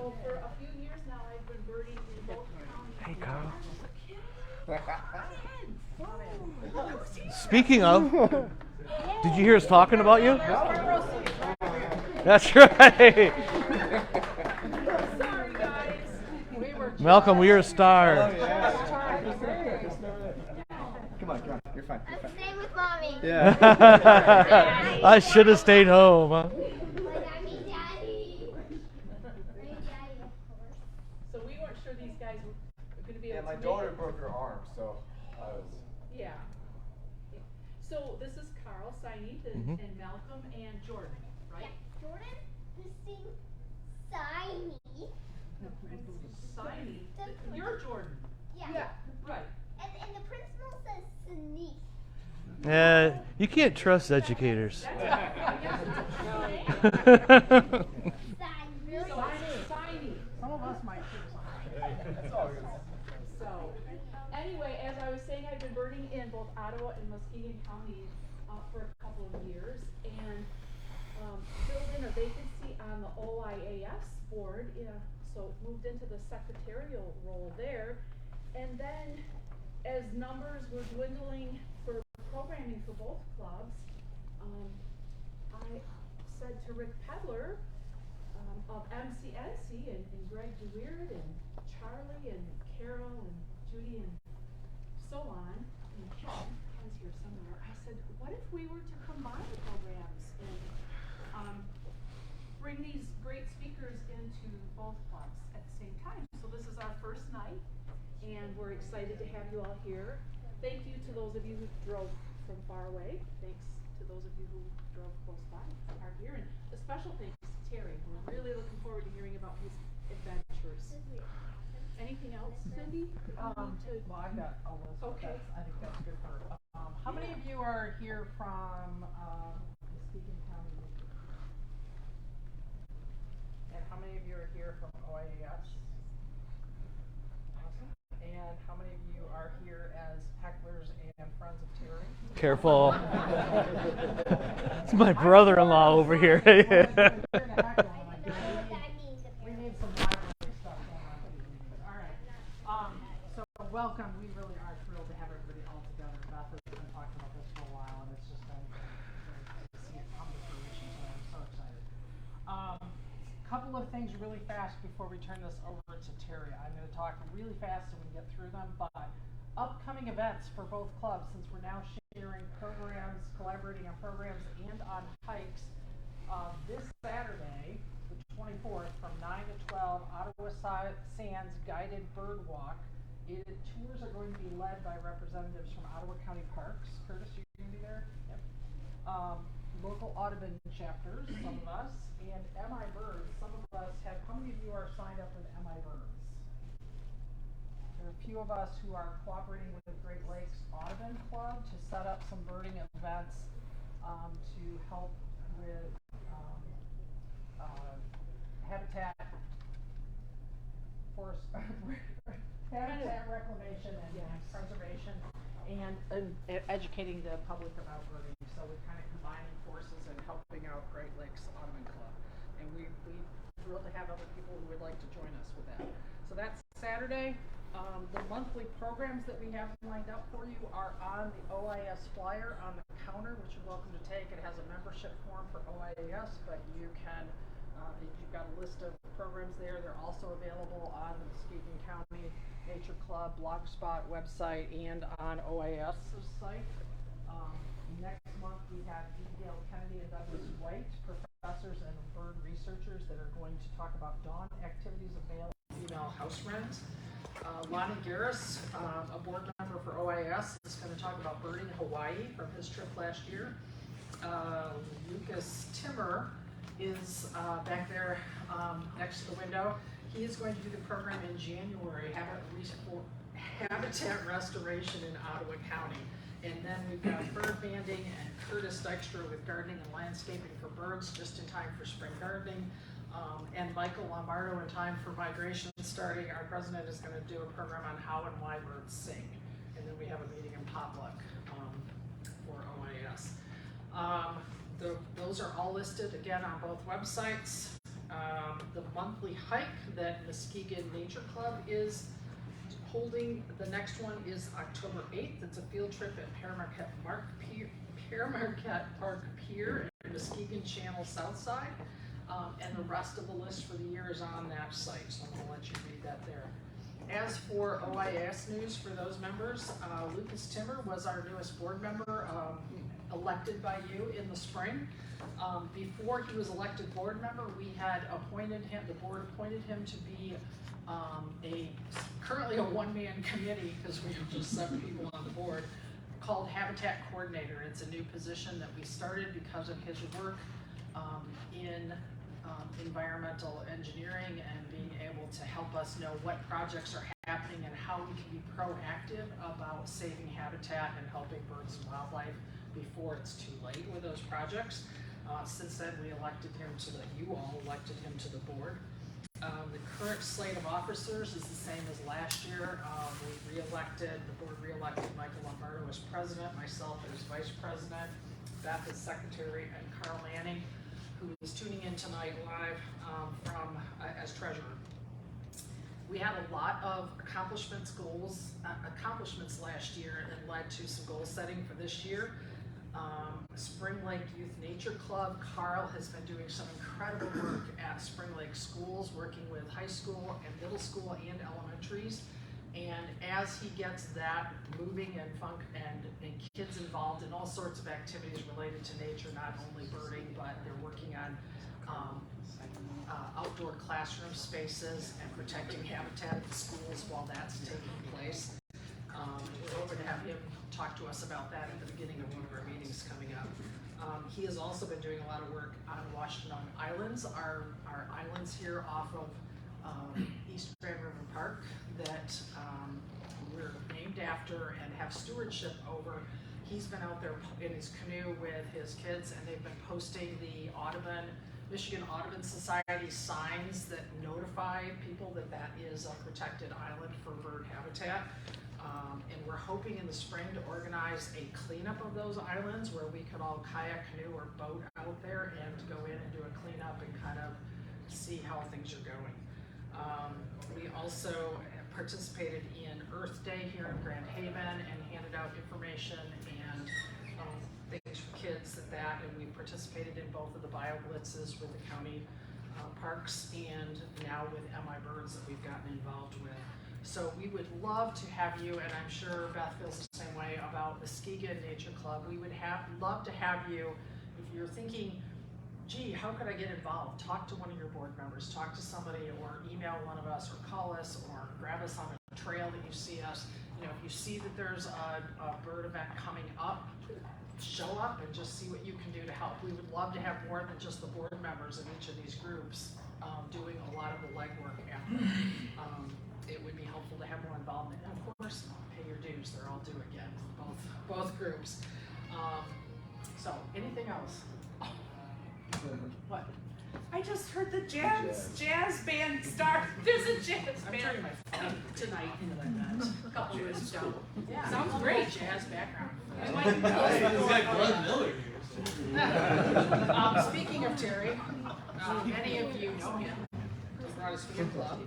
So for a few years now, I've been birding in both counties. Hey, Carl. Speaking of, did you hear us talking about you? That's right. Sorry, guys. Malcolm, we are a star. Come on, you're fine. I'm staying with mommy. Yeah. I should have stayed home. Huh? So we weren't sure these guys were going to be able to My make daughter it. broke her arm, so I was. Yeah. So this is Carl, Saeed, and Malcolm, and Jordan, right? Yeah. Jordan, Christine, Saini. Saeed. You're Jordan. Yeah. Right. And the principal says Sani. You can't trust educators. Really? Saeed. Some of us might choose. That's all good. So, anyway, as I was saying, I've been birding in both Ottawa and Muskegon counties for a couple of years, and filled in a vacancy on the OIAS board, so moved into the secretarial role there, and then as numbers were dwindling for programming for both clubs, I said to Rick Pedler of MCNC and Greg DeWeird and Charlie and Carol and Judy and so on, and Ken's here somewhere, I said, what if we were to combine programs and bring these great speakers into both clubs at the same time? So this is our first night, and we're excited to have you all here. Thank you to those of you who drove from far away. Thanks to those of you who drove close by and are here. And a special thanks to Terry. We're really looking forward to hearing about his adventures. Anything else, Cindy? Well, I've got a list. Okay. I think that's good for. How many of you are here from Muskegon County? And how many of you are here from OIAS? Awesome. And how many of you are here as hecklers and friends of Terry? Careful. It's my brother-in-law over here. We need some library stuff going on. Alright. So welcome. We really are thrilled to have everybody all together. Beth has been talking about this for a while, and it's just been very good to see it come to fruition, so I'm so excited. Couple of things really fast before we turn this over to Terry. I'm going to talk really fast so we can get through them, but upcoming events for both clubs, since we're now sharing programs, collaborating on programs and on hikes, this Saturday, the 24th, from 9 to 12, Ottawa Sands Guided Bird Walk. Tours are going to be led by representatives from Ottawa County Parks. Curtis, are you going to be there? Yep. Local Audubon chapters, some of us, and MI Birds. Some of us have. How many of you are signed up with MI Birds? There are a few of us who are cooperating with the Great Lakes Audubon Club to set up some birding events to help with habitat, forest, habitat reclamation and conservation, and educating the public about birding. So we're kind of combining forces and helping out Great Lakes Audubon Club. And we're thrilled to have other people who would like to join us with that. So that's Saturday. The monthly programs that we have lined up for you are on the OIS flyer on the counter, which you're welcome to take. It has a membership form for OIS, but you can, you've got a list of programs there. They're also available on the Muskegon County Nature Club Blogspot website and on OIS's site. Next month we have Dale Kennedy and Douglas White, professors and bird researchers, that are going to talk about dawn activities available female house wrens. Lonnie Garris, a board member for OIS, is going to talk about birding in Hawaii from his trip last year. Lucas Timmer is back there next to the window. He is going to do the program in January, habitat restoration in Ottawa County. And then we've got bird banding and Curtis Dykstra with gardening and landscaping for birds just in time for spring gardening. And Michael Lombardo in time for migration starting. Our president is going to do a program on how and why birds sing. And then we have a meeting in Potluck for OIS. Those are all listed again on both websites. The monthly hike that Muskegon Nature Club is holding. The next one is October 8th. It's a field trip at Paramarquette Park Pier in Muskegon Channel Southside. And the rest of the list for the year is on that site, so I'm going to let you read that there. As for OIS news for those members, Lucas Timmer was our newest board member, elected by you in the spring. Before he was elected board member, we had appointed him, the board appointed him to be currently a one-man committee, because we have just 7 people on the board, called Habitat Coordinator. It's a new position that we started because of his work in environmental engineering and being able to help us know what projects are happening and how we can be proactive about saving habitat and helping birds and wildlife before it's too late with those projects. Since then, you all elected him to the board. The current slate of officers is the same as last year. The board re-elected Michael Lombardo as president, myself as vice president, Beth as secretary, and Carl Manning, who is tuning in tonight live as treasurer. We had a lot of accomplishments last year, and led to some goal setting for this year. Spring Lake Youth Nature Club, Carl has been doing some incredible work at Spring Lake schools, working with high school and middle school and elementaries. And as he gets that moving and kids involved in all sorts of activities related to nature, not only birding, but they're working on outdoor classroom spaces and protecting habitat at the schools while that's taking place. We're hoping to have him talk to us about that at the beginning of one of our meetings coming up. He has also been doing a lot of work on Owashtanong Islands, our islands here off of East Grand River Park that we're named after and have stewardship over. He's been out there in his canoe with his kids, and they've been posting the Michigan Audubon Society signs that notify people that that is a protected island for bird habitat. And we're hoping in the spring to organize a cleanup of those islands where we could all kayak, canoe, or boat out there and go in and do a cleanup and kind of see how things are going. We also participated in Earth Day here in Grand Haven and handed out information and things for kids and we participated in both of the bio blitzes with the county parks and now with MI Birds that we've gotten involved with. So we would love to have you, and I'm sure Beth feels the same way about Muskegon Nature Club. We would love to have you, if you're thinking, gee, how could I get involved? Talk to one of your board members, talk to somebody, or email one of us, or call us, or grab us on a trail that you see us. If you see that there's a bird event coming up, show up and just see what you can do to help. We would love to have more than just the board members in each of these groups doing a lot of the legwork after. It would be helpful to have more involvement. And of course, pay your dues. They're all due again, both groups. So, anything else? What? I just heard the jazz band start. There's a jazz band. I'm turning my phone tonight into that a couple of years ago. Yeah, sounds great. Jazz background. He's got Glenn Miller here. Speaking of Terry, many of you know him. He brought his field club.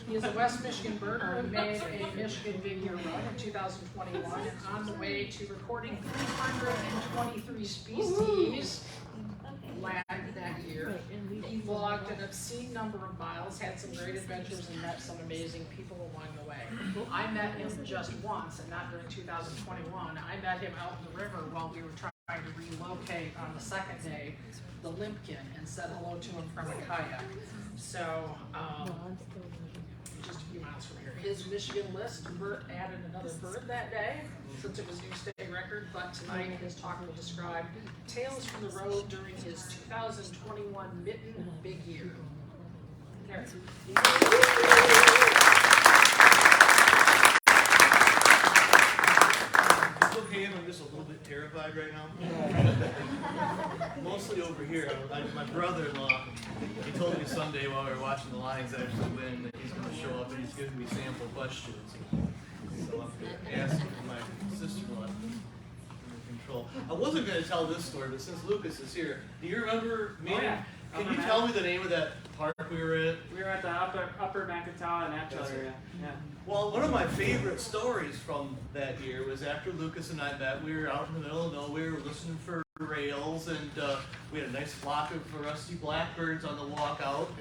He is a West Michigan birder who made a Michigan Big Year run in 2021 and on the way to recording 323 species lagged that year. He logged an obscene number of miles, had some great adventures, and met some amazing people along the way. I met him just once, and not during 2021. I met him out in the river while we were trying to relocate on the second day, the Limpkin, and said hello to him from a kayak. So, just a few miles from here. His Michigan list added another bird that day, since it was new state record, but tonight his talk will describe tales from the road during his 2021 Mitten Big Year. Terry. It's okay if I'm just a little bit terrified right now. Mostly over here. My brother-in-law, he told me Sunday while we were watching the Lions actually win that he's going to show up and he's giving me sample questions. So I'm asking my sister-in-law in control. I wasn't going to tell this story, but since Lucas is here, do you remember me? Oh, yeah. Can you tell me the name of that park we were at? We were at the upper Macatawa and Atchell area. Yeah. Well, one of my favorite stories from that year was after Lucas and I met, we were out in the middle of nowhere listening for rails, and we had a nice flock of rusty blackbirds on the walk out,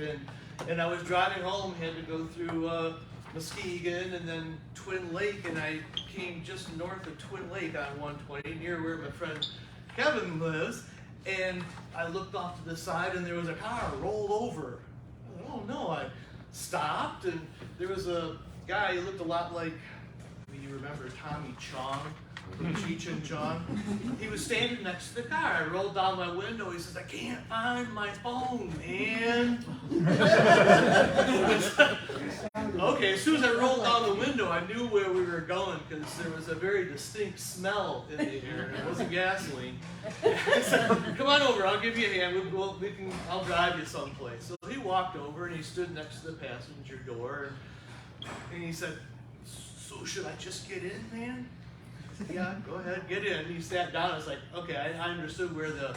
and I was driving home, had to go through Muskegon and then Twin Lake, and I came just north of Twin Lake on 120, near where my friend Kevin lives, and I looked off to the side and there was a car rolled over. I thought, oh no, I stopped, and there was a guy who looked a lot like, you remember Tommy Chong from Cheech and Chong? He was standing next to the car. I rolled down my window. He says, I can't find my phone, man. Okay, as soon as I rolled down the window, I knew where we were going because there was a very distinct smell in the air. It wasn't gasoline. I said, come on over, I'll give you a hand. I'll drive you someplace. So he walked over and he stood next to the passenger door, and he said, so should I just get in, man? I said, yeah, go ahead, get in. He sat down. I was like, okay, I understood where the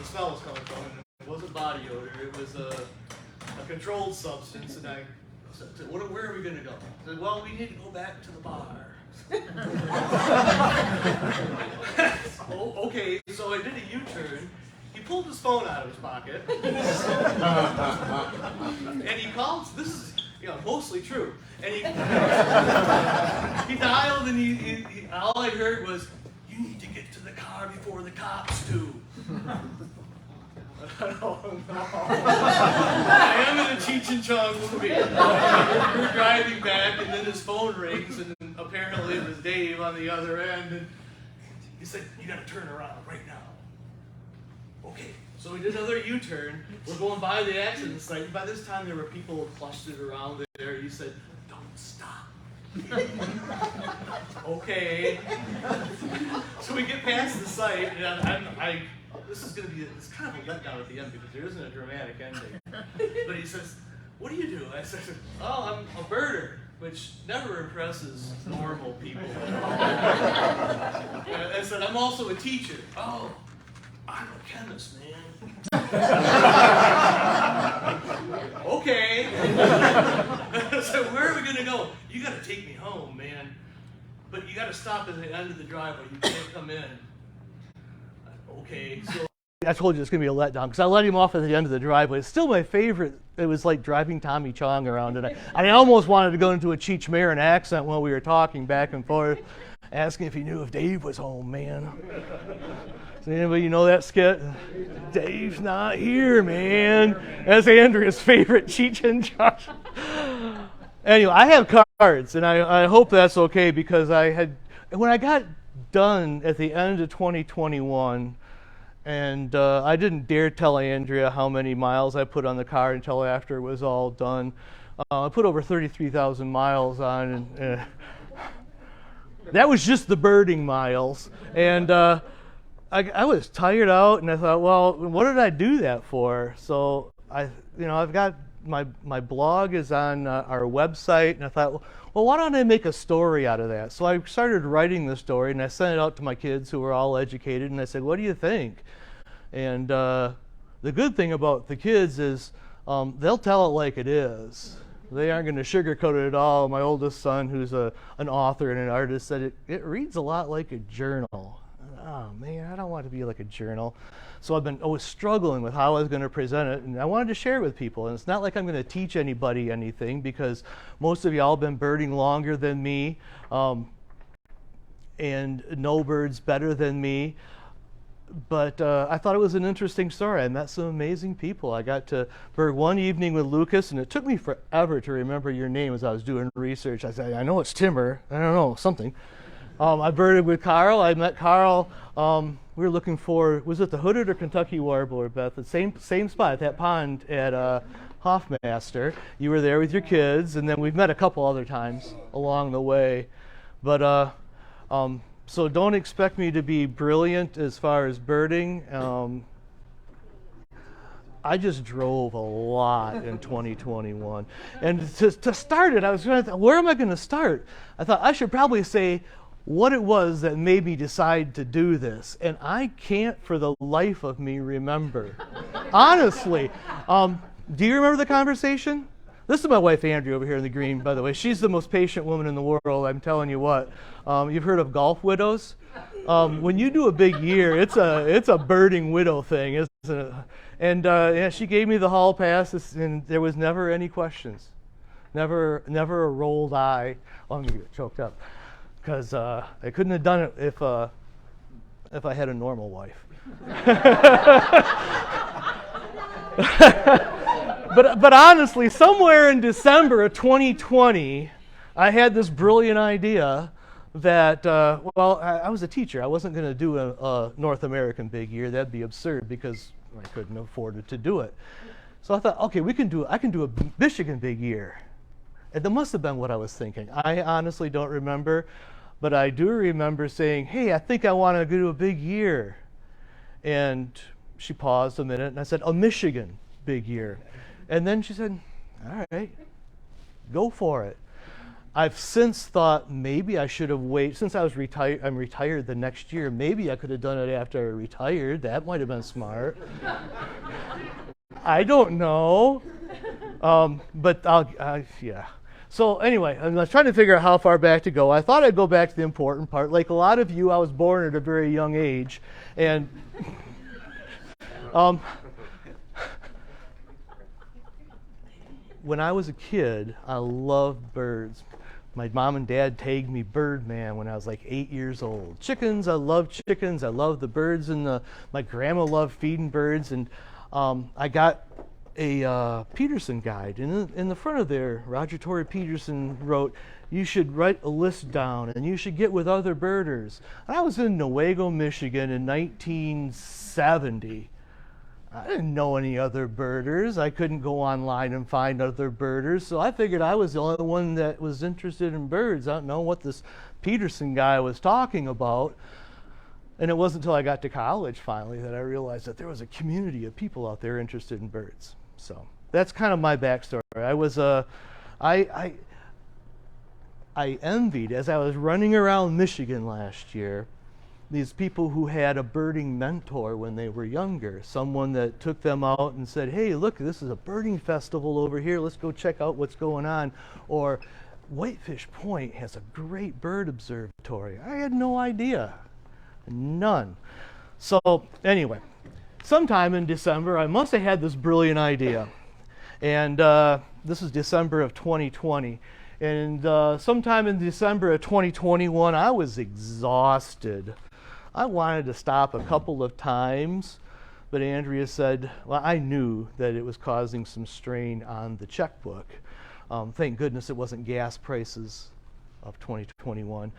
smell was coming from. It wasn't body odor. It was a controlled substance. And I said, where are we going to go? I said, well, we need to go back to the bar. Oh, okay, so I did a U-turn. He pulled his phone out of his pocket. And he called, this is mostly true. And he dialed, and he all I heard was, you need to get to the car before the cops do. Oh, no. I am in a Cheech and Chong movie. We're driving back, and then his phone rings, and apparently it was Dave on the other end. And he said, you got to turn around right now. Okay, so we did another U-turn. We're going by the accident site. And by this time, there were people clustered around there. He said, don't stop. Okay. So we get past the site, and this is going to be it's kind of a letdown at the end because there isn't a dramatic ending. But he says, what do you do? I said, oh, I'm a birder, which never impresses normal people. I said, I'm also a teacher. Oh, I'm a chemist, man. Okay. So where are we going to go? You got to take me home, man. But you got to stop at the end of the driveway. You can't come in. Okay, so I told you it's going to be a letdown because I let him off at the end of the driveway. It's still my favorite. It was like driving Tommy Chong around, and I almost wanted to go into a Cheech Marin accent while we were talking back and forth, asking if he knew if Dave was home, man. Does anybody know that skit? Dave's not here, man. That's Andrea's favorite Cheech and Chong. Anyway, I have cards, and I hope that's okay because when I got done at the end of 2021, and I didn't dare tell Andrea how many miles I put on the car until after it was all done. I put over 33,000 miles on, and that was just the birding miles. And I was tired out, and I thought, well, what did I do that for? So I've got my blog is on our website, and I thought, well, why don't I make a story out of that? So I started writing the story, and I sent it out to my kids who were all educated, and I said, what do you think? And the good thing about the kids is they'll tell it like it is. They aren't going to sugarcoat it at all. My oldest son, who's an author and an artist, said it reads a lot like a journal. Oh, man, I don't want to be like a journal. So I was struggling with how I was going to present it, and I wanted to share it with people. And it's not like I'm going to teach anybody anything because most of y'all have been birding longer than me and know birds better than me. But I thought it was an interesting story. I met some amazing people. I got to bird one evening with Lucas, and it took me forever to remember your name as I was doing research. I said, I know it's Timmer. I don't know, something. I birded with Carl. I met Carl. We were looking for, was it the hooded or Kentucky warbler, Beth? The same spot at that pond at Hoffmaster. You were there with your kids, and then we've met a couple other times along the way. But so don't expect me to be brilliant as far as birding. I just drove a lot in 2021. And to start it, I was going to think, where am I going to start? I thought I should probably say, what it was that made me decide to do this, and I can't for the life of me remember. Honestly. Do you remember the conversation? This is my wife, Andrea, over here in the green, by the way. She's the most patient woman in the world, I'm telling you what. You've heard of golf widows? When you do a big year, it's a birding widow thing, isn't it? And yeah, she gave me the hall pass, and there was never any questions. Never a rolled eye. Oh, I'm going to get choked up. Because I couldn't have done it if I had a normal wife. But honestly, somewhere in December of 2020, I had this brilliant idea that, I was a teacher. I wasn't going to do a North American big year. That'd be absurd because I couldn't afford to do it. So I thought, okay, I can do a Michigan big year. And that must have been what I was thinking. I honestly don't remember, but I do remember saying, hey, I think I want to do a big year. And she paused a minute, and I said, a Michigan big year. And then she said, all right, go for it. I've since thought maybe I should have waited. Since I'm retired the next year, maybe I could have done it after I retired. That might have been smart. I don't know. But yeah. So anyway, I was trying to figure out how far back to go. I thought I'd go back to the important part. Like a lot of you, I was born at a very young age. And when I was a kid, I loved birds. My mom and dad tagged me Birdman when I was like 8 years old. Chickens, I loved chickens. I loved the birds, and my grandma loved feeding birds. And I got a Peterson guide. And in the front of there, Roger Tory Peterson wrote, you should write a list down, and you should get with other birders. And I was in Newaygo, Michigan in 1970. I didn't know any other birders. I couldn't go online and find other birders, so I figured I was the only one that was interested in birds. I don't know what this Peterson guy was talking about. And it wasn't until I got to college finally that I realized that there was a community of people out there interested in birds. So that's kind of my backstory. I envied, as I was running around Michigan last year, these people who had a birding mentor when they were younger, someone that took them out and said, hey, look, this is a birding festival over here. Let's go check out what's going on. Or Whitefish Point has a great bird observatory. I had no idea. None. So anyway, sometime in December, I must have had this brilliant idea. And this is December of 2020. And sometime in December of 2021, I was exhausted. I wanted to stop a couple of times, but Andrea said, well, I knew that it was causing some strain on the checkbook. Thank goodness it wasn't gas prices of 2021.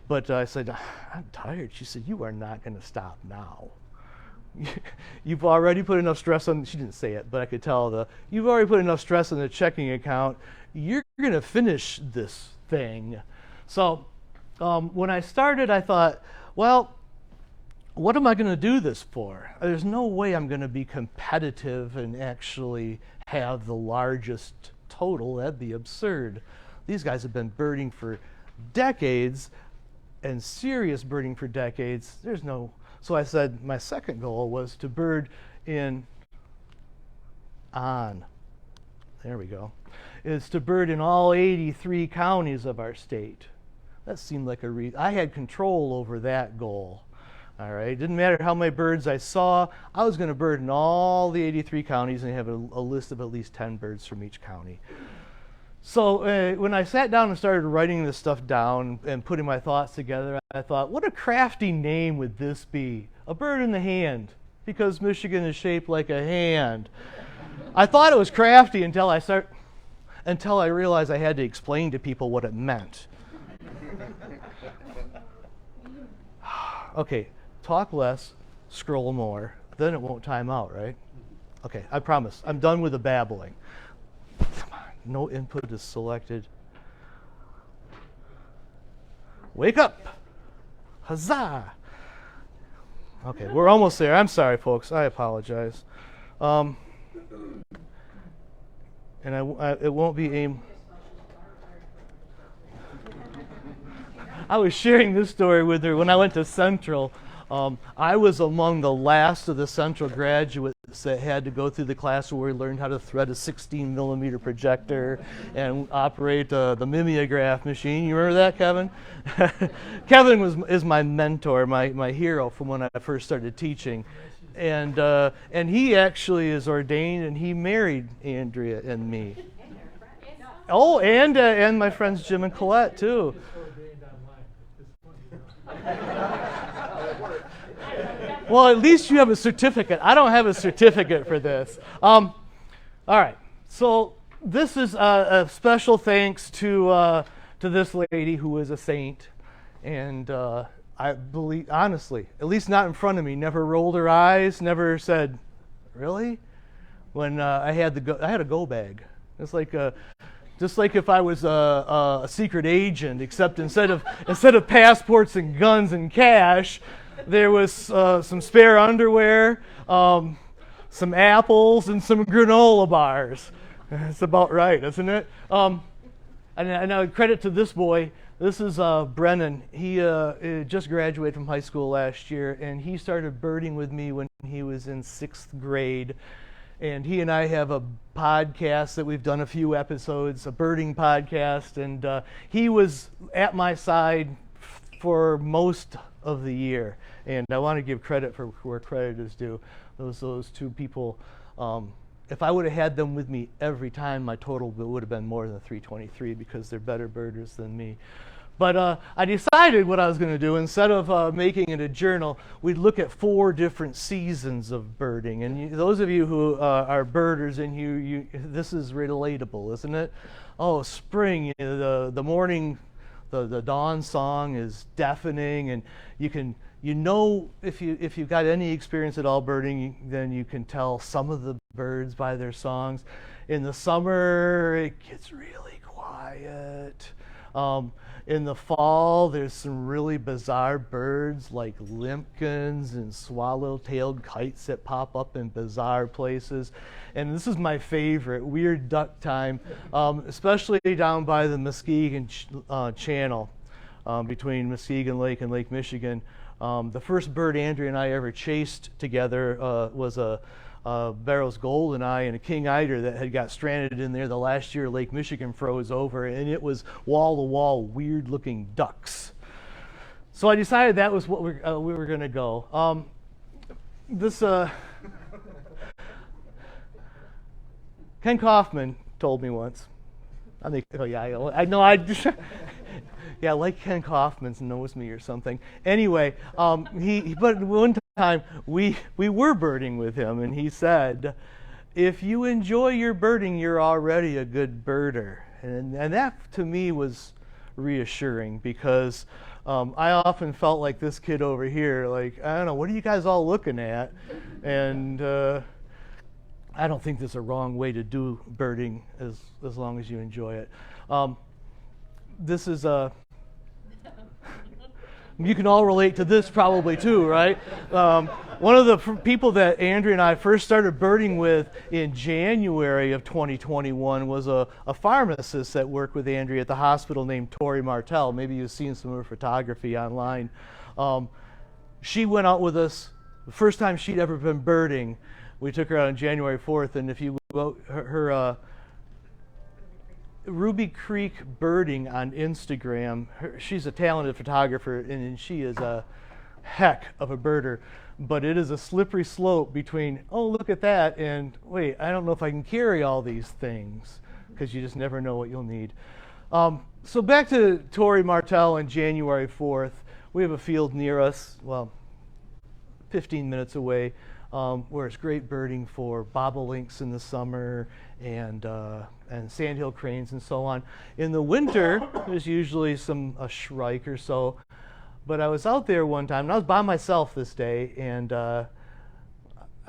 But I said, I'm tired. She said, you are not going to stop now. You've already put enough stress on, she didn't say it, but I could tell you've already put enough stress on the checking account. You're going to finish this thing. So when I started, I thought, well, what am I going to do this for? There's no way I'm going to be competitive and actually have the largest total. That'd be absurd. These guys have been birding for decades, and serious birding for decades. So I said my second goal was to bird there we go, is to bird in all 83 counties of our state. That seemed like I had control over that goal. All right, it didn't matter how many birds I saw, I was going to bird in all the 83 counties and have a list of at least 10 birds from each county. So when I sat down and started writing this stuff down and putting my thoughts together, I thought, what a crafty name would this be? A bird in the hand, because Michigan is shaped like a hand. I thought it was crafty until I realized I had to explain to people what it meant. Okay, talk less, scroll more, then it won't time out, right? Okay, I promise. I'm done with the babbling. Come on, no input is selected. Wake up! Huzzah! Okay, we're almost there. I'm sorry, folks. I apologize. And it won't be aimed. I was sharing this story with her when I went to Central. I was among the last of the Central graduates that had to go through the class where we learned how to thread a 16 millimeter projector and operate the mimeograph machine. You remember that, Kevin? Kevin is my mentor, my hero from when I first started teaching. And he actually is ordained, and he married Andrea and me. Oh, and my friends Jim and Colette too. Well, at least you have a certificate. I don't have a certificate for this. All right. So this is a special thanks to this lady who is a saint, and I believe, honestly, at least not in front of me, never rolled her eyes, never said, "Really?" When I had a go bag. It's like just like if I was a secret agent, except instead of passports and guns and cash, there was some spare underwear, some apples, and some granola bars. That's about right, isn't it? And credit to this boy. This is Brennan. He just graduated from high school last year, and he started birding with me when he was in 6th grade. And he and I have a podcast that we've done a few episodes, a birding podcast, and he was at my side for most of the year. And I want to give credit for where credit is due. Those two people, if I would have had them with me every time, my total would have been more than 323 because they're better birders than me. But I decided what I was going to do. Instead of making it a journal, we'd look at 4 different seasons of birding. And those of you who are birders, and this is relatable, isn't it? Oh, spring, the morning, the dawn song is deafening, and if you've got any experience at all birding, then you can tell some of the birds by their songs. In the summer, it gets really quiet. In the fall, there's some really bizarre birds like limpkins and swallow-tailed kites that pop up in bizarre places. And this is my favorite, weird duck time, especially down by the Muskegon Channel, between Muskegon Lake and Lake Michigan. The first bird Andrea and I ever chased together was a Barrow's goldeneye and a king eider that had got stranded in there the last year Lake Michigan froze over, and it was wall-to-wall weird-looking ducks. So I decided that was what we were going to go. Ken Kaufman told me once. Yeah, like Ken Kaufman knows me or something. Anyway, but one time we were birding with him, and he said, "If you enjoy your birding, you're already a good birder." And that to me was reassuring, because I often felt like this kid over here, like, I don't know, what are you guys all looking at? And I don't think there's a wrong way to do birding as long as you enjoy it. This is you can all relate to this probably too, right? One of the people that Andrea and I first started birding with in January of 2021 was a pharmacist that worked with Andrea at the hospital named Tori Martel. Maybe you've seen some of her photography online. She went out with us the first time she'd ever been birding. We took her out on January 4th, and if you go her Ruby Creek Birding on Instagram, she's a talented photographer, and she is a heck of a birder. But it is a slippery slope between, oh, look at that, and wait, I don't know if I can carry all these things, because you just never know what you'll need. So back to Tori Martel on January 4th. We have a field near us, well, 15 minutes away, where it's great birding for bobolinks in the summer and sandhill cranes and so on. In the winter, there's usually a shrike or so. But I was out there one time, and I was by myself this day, and I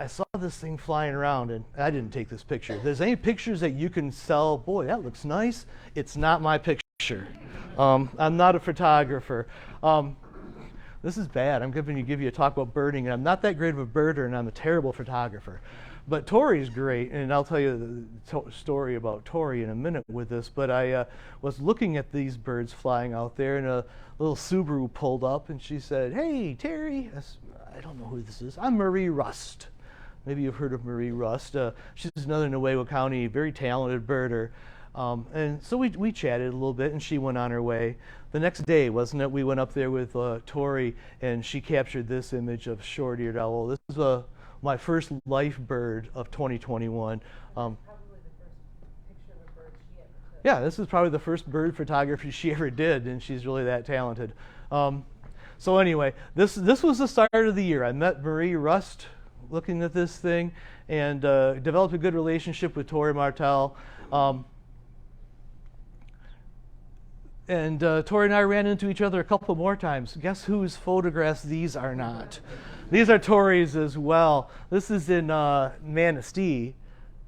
saw this thing flying around, and I didn't take this picture. If there's any pictures that you can sell, boy, that looks nice, it's not my picture. I'm not a photographer. This is bad. I'm going to give you a talk about birding, and I'm not that great of a birder, and I'm a terrible photographer. But Tori's great, and I'll tell you the story about Tori in a minute with this. But I was looking at these birds flying out there, and a little Subaru pulled up, and she said, "Hey, Terry." I don't know who this is. I'm Marie Rust. Maybe you've heard of Marie Rust. She's another Newaygo County, very talented birder. And so we chatted a little bit, and she went on her way. The next day, wasn't it, we went up there with Tori, and she captured this image of short-eared owl. This is my first life bird of 2021. Yeah, this is probably the first bird photography she ever did, and she's really that talented. So anyway, this was the start of the year. I met Marie Rust looking at this thing, and developed a good relationship with Tori Martel. And Tori and I ran into each other a couple more times. Guess whose photographs these are not? These are Tori's as well. This is in Manistee.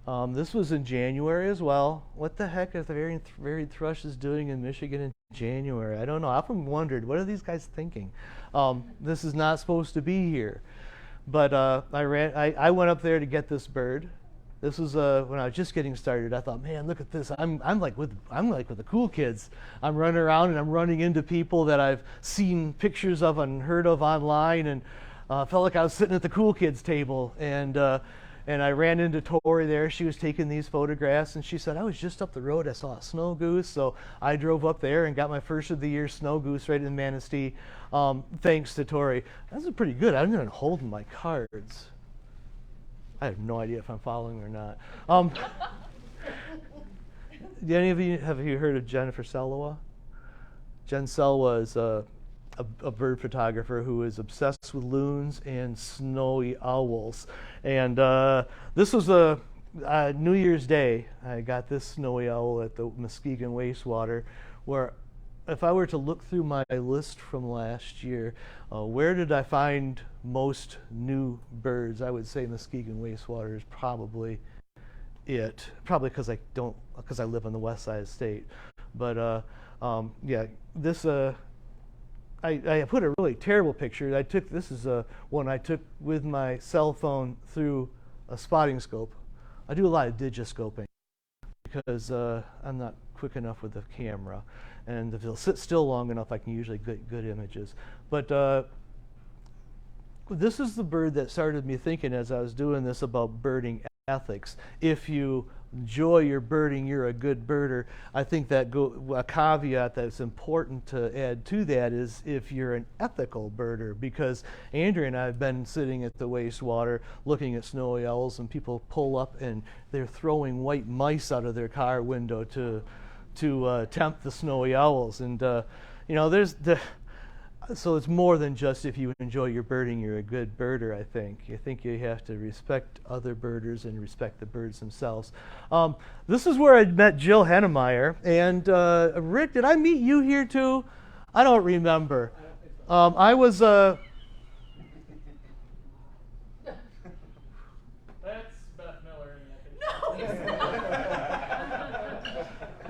This was in January as well. What the heck is the varied thrush is doing in Michigan in January? I don't know. I've often wondered, what are these guys thinking? This is not supposed to be here. But I went up there to get this bird. This was when I was just getting started. I thought, man, look at this. I'm like with the cool kids. I'm running around and I'm running into people that I've seen pictures of and heard of online, and felt like I was sitting at the cool kids table. And I ran into Tori there. She was taking these photographs, and she said, I was just up the road. I saw a snow goose, so I drove up there and got my first of the year snow goose right in Manistee. Thanks to Tori. That's pretty good. I'm going to hold my cards. I have no idea if I'm following or not. Do any of you have heard of Jennifer Selwa? Jen Selwa is a bird photographer who is obsessed with loons and snowy owls. And this was a New Year's Day. I got this snowy owl at the Muskegon Wastewater, where if I were to look through my list from last year, where did I find most new birds? I would say Muskegon Wastewater is probably it. Probably because I live on the west side of the state. But yeah, this I put a really terrible picture. This is one I took with my cell phone through a spotting scope. I do a lot of digiscoping because I'm not quick enough with the camera, and if it'll sit still long enough, I can usually get good images. But this is the bird that started me thinking as I was doing this about birding ethics. If you enjoy your birding, you're a good birder. I think that a caveat that's important to add to that is if you're an ethical birder, because Andrea and I have been sitting at the wastewater looking at snowy owls, and people pull up and they're throwing white mice out of their car window to tempt the snowy owls. And you know, so it's more than just if you enjoy your birding, you're a good birder, I think. I think you have to respect other birders and respect the birds themselves. This is where I met Jill Hennemeyer. And Rick, did I meet you here too? I don't remember. I was... That's Beth Miller.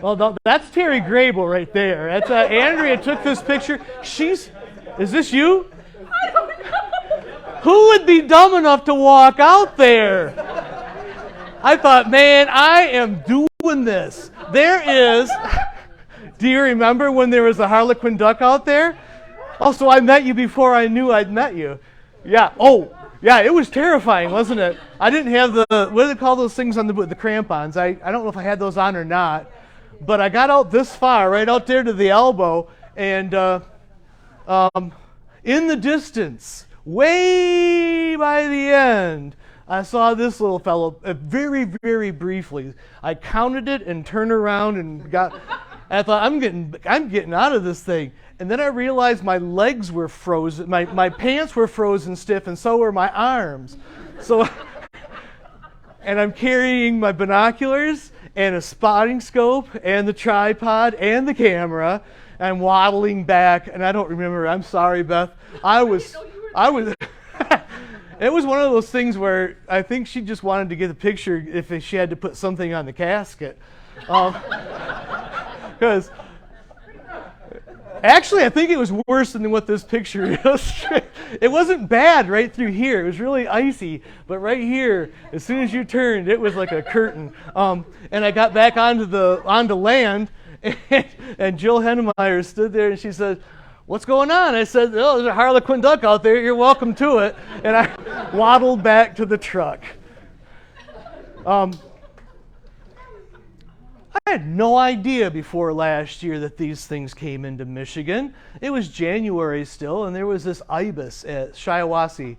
Well, no, that's Terry Graybill right there. That's Andrea took this picture. Is this you? I don't know. Who would be dumb enough to walk out there? I thought, man, I am doing this. There is. Do you remember when there was a harlequin duck out there? Also, I met you before I knew I'd met you. Yeah. Oh, yeah. It was terrifying, wasn't it? I didn't have what do they call those things on the crampons? I don't know if I had those on or not. But I got out this far, right out there to the elbow, and in the distance, way by the end, I saw this little fellow very, very briefly. I counted it and turned around and I thought, I'm getting out of this thing. And then I realized my legs were frozen, my pants were frozen stiff, and so were my arms. So, and I'm carrying my binoculars and a spotting scope and the tripod and the camera. I'm waddling back, and I don't remember. I'm sorry, Beth. I was. It was one of those things where I think she just wanted to get the picture if she had to put something on the casket, because Actually, I think it was worse than what this picture illustrates. It wasn't bad right through here. It was really icy, but right here, as soon as you turned, it was like a curtain. And I got back onto land, and Jill Hennemeyer stood there, and she said, "What's going on?" I said, "Oh, there's a Harlequin duck out there. You're welcome to it." And I waddled back to the truck. I had no idea before last year that these things came into Michigan. It was January still, and there was this ibis at Shiawassee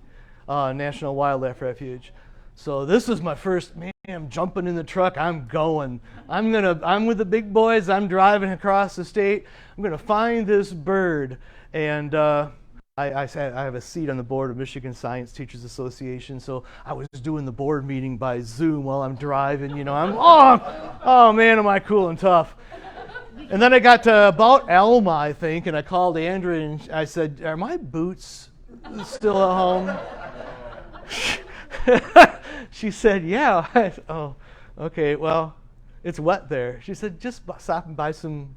National Wildlife Refuge. So this is my first, man, I'm jumping in the truck, I'm going. I'm with the big boys, I'm driving across the state, I'm gonna find this bird. And I have a seat on the board of Michigan Science Teachers Association, so I was doing the board meeting by Zoom while I'm driving, oh man, am I cool and tough. And then I got to about Alma, I think, and I called Andrea and I said, "Are my boots still at home?" She said, "Yeah." Oh, okay, well, it's wet there. She said, "Just stop and buy some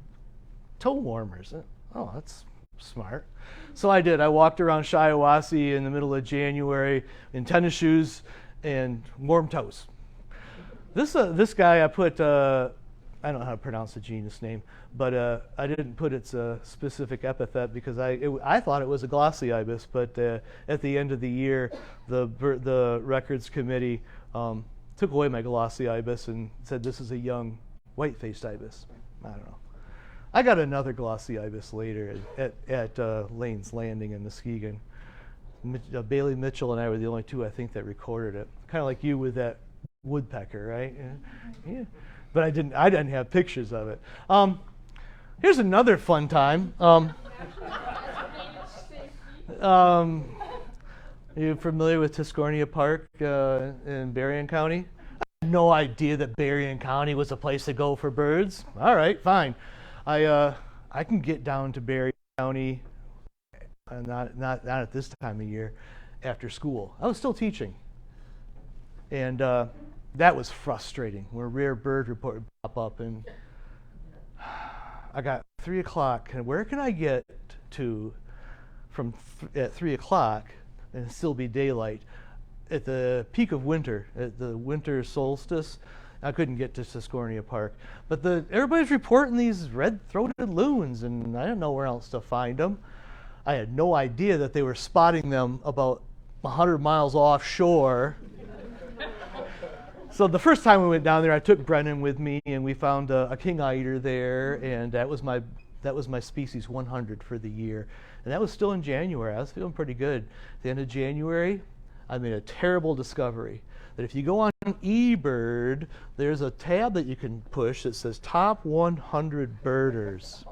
toe warmers." Oh, that's smart. So I did. I walked around Shiawassee in the middle of January in tennis shoes and warm toes. This guy, I put, I don't know how to pronounce the genus name, but I didn't put its specific epithet because I thought it was a glossy ibis, but at the end of the year, the records committee took away my glossy ibis and said this is a young white-faced ibis. I don't know. I got another glossy ibis later at Lane's Landing in Muskegon. Bailey Mitchell and I were the only two, I think, that recorded it. Kind of like you with that woodpecker, right? Yeah. But I didn't have pictures of it. Here's another fun time. You familiar with Tuscarnia Park in Berrien County? I had no idea that Berrien County was a place to go for birds. All right, fine. I can get down to Berrien County, not at this time of year, after school. I was still teaching, and that was frustrating. When a rare bird report would pop up, and I got 3 o'clock. And where can I get to from at 3 o'clock and still be daylight? At the peak of winter, at the winter solstice, I couldn't get to Tuscarnia Park. But everybody's reporting these red-throated loons, and I didn't know where else to find them. I had no idea that they were spotting them about 100 miles offshore. So the first time we went down there, I took Brennan with me, and we found a king-eater there, and that was my species 100 for the year. And that was still in January. I was feeling pretty good. At the end of January, I made a terrible discovery. That if you go on eBird, there's a tab that you can push that says Top 100 Birders.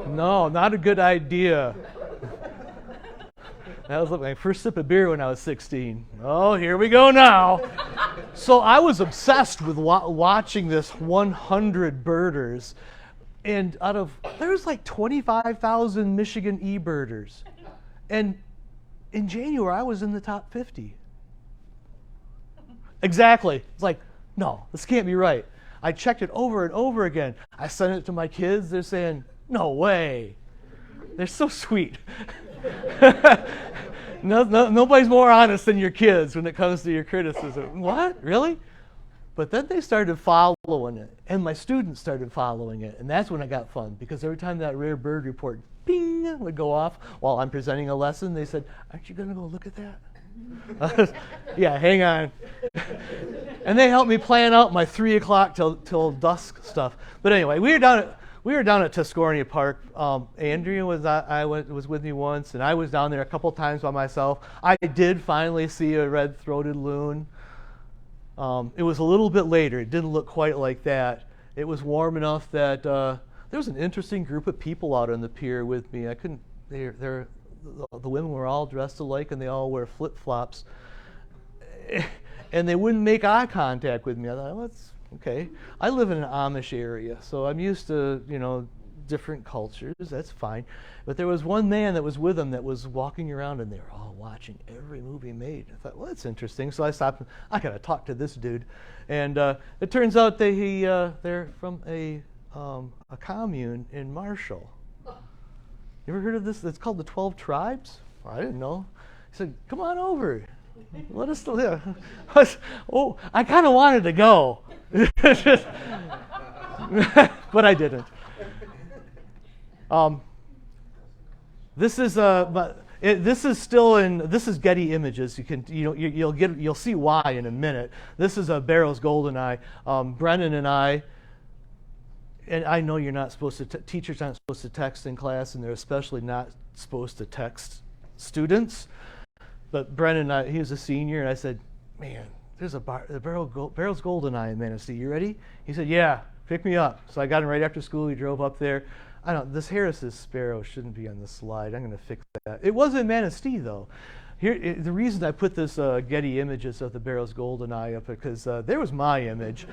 No, not a good idea. That was like my first sip of beer when I was 16. Oh, here we go now. So I was obsessed with watching this 100 birders. And there's like 25,000 Michigan eBirders. And in January, I was in the top 50. Exactly. It's like, no, this can't be right. I checked it over and over again. I sent it to my kids. They're saying, no way. They're so sweet. Nobody's more honest than your kids when it comes to your criticism. What? Really? But then they started following it, and my students started following it, and that's when it got fun, because every time that rare bird report, ping, would go off while I'm presenting a lesson, they said, aren't you going to go look at that? Yeah, hang on. And they helped me plan out my 3 o'clock till dusk stuff. But anyway, we were down at Tuscarnia Park. Andrea was with me once, and I was down there a couple times by myself. I did finally see a red-throated loon. It was a little bit later. It didn't look quite like that. It was warm enough that there was an interesting group of people out on the pier with me. The women were all dressed alike, and they all wear flip-flops. And they wouldn't make eye contact with me. I thought, oh, that's okay. I live in an Amish area, so I'm used to, different cultures. That's fine. But there was one man that was with them that was walking around, and they were all watching every movie made. I thought, well, that's interesting. So I stopped. I got to talk to this dude. And it turns out that they're from a a commune in Marshall. You ever heard of this? It's called the 12 Tribes? I didn't know. He said, come on over. Let us live. Oh, I kind of wanted to go. But I didn't. This is still in. This is Getty Images. You'll see why in a minute. This is a Barrow's Goldeneye. Brennan and I know you're not supposed to. Teachers aren't supposed to text in class, and they're especially not supposed to text students. But Brennan, he was a senior, and I said, "Man, there's a Barrow's Goldeneye in Manistee. You ready?" He said, "Yeah, pick me up." So I got him right after school. We drove up there. This Harris's sparrow shouldn't be on the slide. I'm going to fix that. It was in Manistee, though. The reason I put this Getty Images of the Barrow's Goldeneye up because there was my image.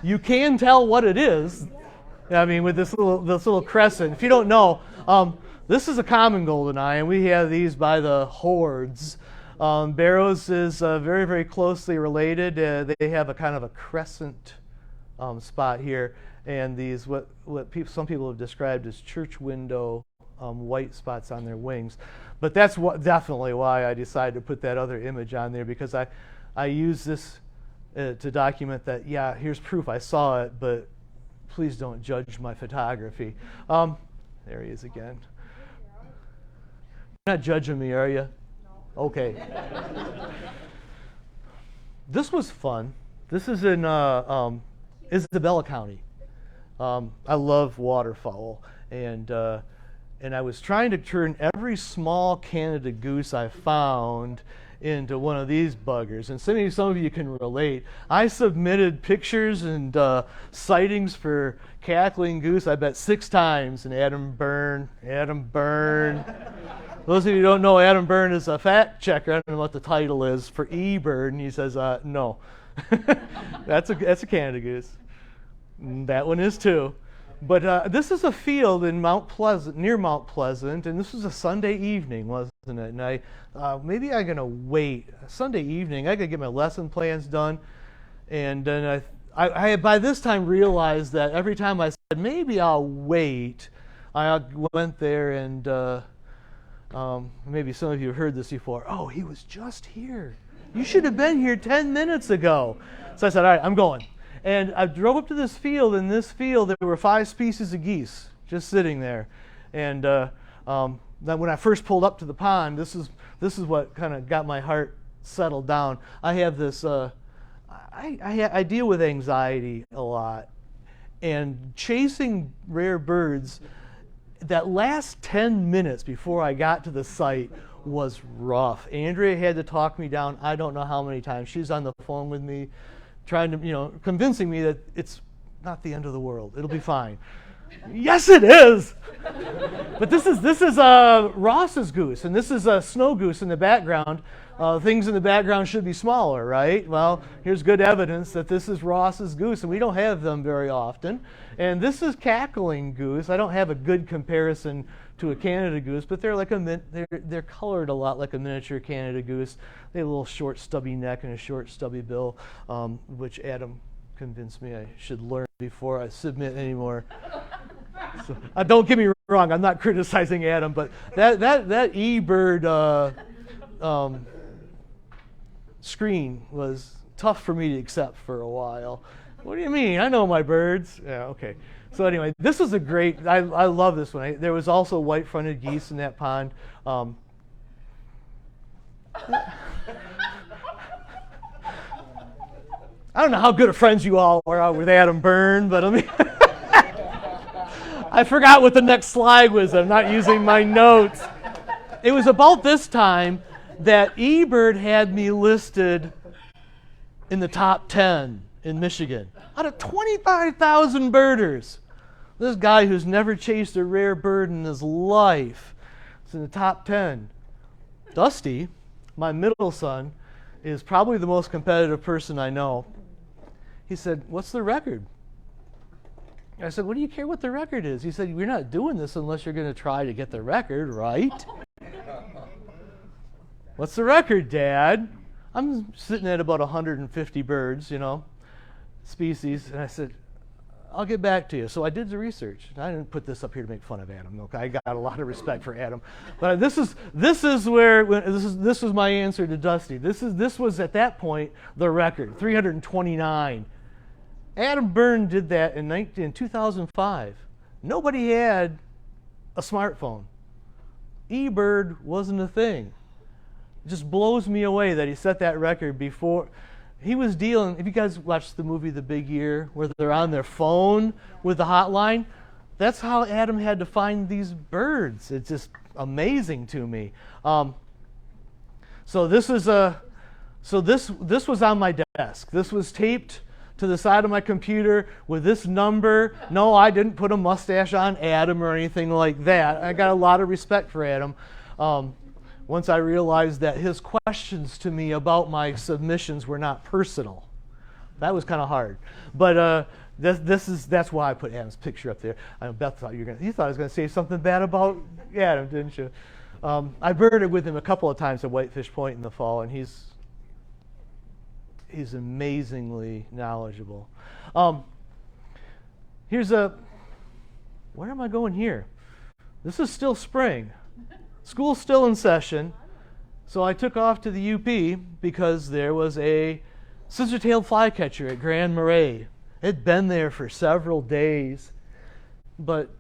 You can tell what it is. I mean, with this little crescent. If you don't know, this is a common goldeneye, and we have these by the hordes. Barrow's is very, very closely related. They have a kind of a crescent spot here, and these some people have described as church window white spots on their wings. But that's definitely why I decided to put that other image on there, because I use this to document that, yeah, here's proof I saw it, but please don't judge my photography. There he is again. You're not judging me, are you? No. Okay. This was fun. This is in Isabella County. I love waterfowl, and I was trying to turn every small Canada goose I found into one of these buggers. And some of you can relate. I submitted pictures and sightings for cackling goose, I bet 6 times, and Adam Byrne. Those of you who don't know, Adam Byrne is a fact checker. I don't know what the title is for eBird, and he says, no. That's a Canada goose. That one is too. But this is a field in near Mount Pleasant, and this was a Sunday evening, wasn't it? And maybe I'm gonna wait Sunday evening. I gotta get my lesson plans done, and then I by this time realized that every time I said maybe I'll wait, I went there and maybe some of you have heard this before. Oh, he was just here. You should have been here 10 minutes ago. So I said, all right, I'm going. And I drove up to this field. In this field, there were 5 species of geese just sitting there. And then when I first pulled up to the pond, this is what kind of got my heart settled down. I have this. I deal with anxiety a lot, and chasing rare birds. That last 10 minutes before I got to the site was rough. Andrea had to talk me down. I don't know how many times. She's on the phone with me, trying to, convincing me that it's not the end of the world. It'll be fine. Yes, it is. But this is Ross's goose, and this is a snow goose in the background. Things in the background should be smaller, right? Well, here's good evidence that this is Ross's goose, and we don't have them very often. And this is cackling goose. I don't have a good comparison to a Canada goose, but they're like they're colored a lot like a miniature Canada goose. They have a little short, stubby neck and a short, stubby bill, which Adam convinced me I should learn before I submit anymore. So, don't get me wrong, I'm not criticizing Adam, but that eBird screen was tough for me to accept for a while. What do you mean? I know my birds. Yeah, okay. So anyway, this was a great, I love this one. There was also white-fronted geese in that pond. I don't know how good of friends you all are with Adam Byrne, but I forgot what the next slide was. I'm not using my notes. It was about this time that eBird had me listed in the top 10 in Michigan. Out of 25,000 birders, this guy who's never chased a rare bird in his life is in the top 10. Dusty, my middle son, is probably the most competitive person I know. He said, "What's the record?" I said, "What do you care what the record is?" He said, "You're not doing this unless you're going to try to get the record, right?" "What's the record, Dad?" I'm sitting at about 150 birds, species. And I said, I'll get back to you. So I did the research. I didn't put this up here to make fun of Adam. Okay, I got a lot of respect for Adam, but this is this was my answer to Dusty. This was at that point the record, 329. Adam Byrne did that in 2005. Nobody had a smartphone. eBird wasn't a thing. It just blows me away that he set that record before. He was dealing, if you guys watched the movie The Big Year, where they're on their phone with the hotline, that's how Adam had to find these birds. It's just amazing to me. So this was on my desk. This was taped to the side of my computer with this number. No, I didn't put a mustache on Adam or anything like that. I got a lot of respect for Adam. Once I realized that his questions to me about my submissions were not personal. That was kind of hard. But that's why I put Adam's picture up there. I know Beth thought you thought I was going to say something bad about Adam, didn't you? I birded with him a couple of times at Whitefish Point in the fall, and he's amazingly knowledgeable. Where am I going here? This is still spring. School's still in session, so I took off to the UP because there was a scissor-tailed flycatcher at Grand Marais. It'd been there for several days, but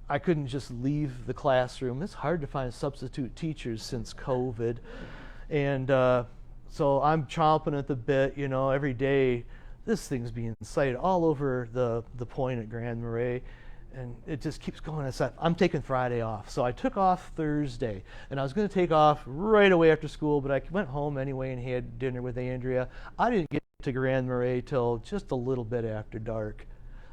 I couldn't just leave the classroom. It's hard to find substitute teachers since COVID, and so I'm chomping at the bit. Every day this thing's being sighted all over the point at Grand Marais. And it just keeps going. I'm taking Friday off. So I took off Thursday. And I was going to take off right away after school, but I went home anyway and had dinner with Andrea. I didn't get to Grand Marais till just a little bit after dark.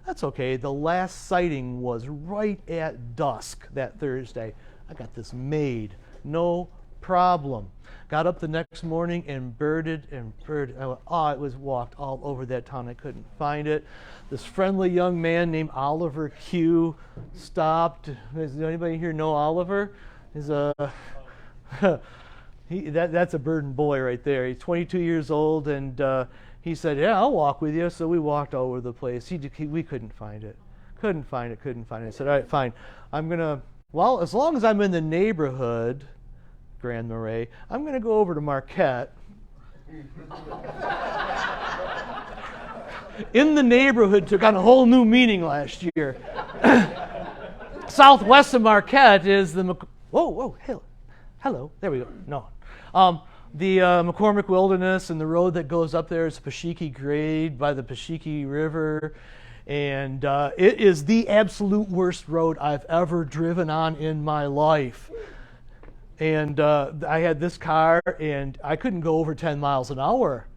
That's okay. The last sighting was right at dusk that Thursday. I got this made. No problem. Got up the next morning and birded. It was walked all over that town. I couldn't find it. This friendly young man named Oliver Q stopped. Does anybody here know Oliver? He's that's a bird and boy right there. He's 22 years old, and he said, "Yeah, I'll walk with you." So we walked all over the place. We couldn't find it. Couldn't find it. I said, "All right, fine. As long as I'm in the neighborhood, Grand Marais, I'm going to go over to Marquette." In the neighborhood took on a whole new meaning last year. Southwest of Marquette is the hello, there we go. No, the McCormick Wilderness, and the road that goes up there is Pashiki Grade by the Pashiki River, and it is the absolute worst road I've ever driven on in my life. And I had this car, and I couldn't go over 10 miles an hour.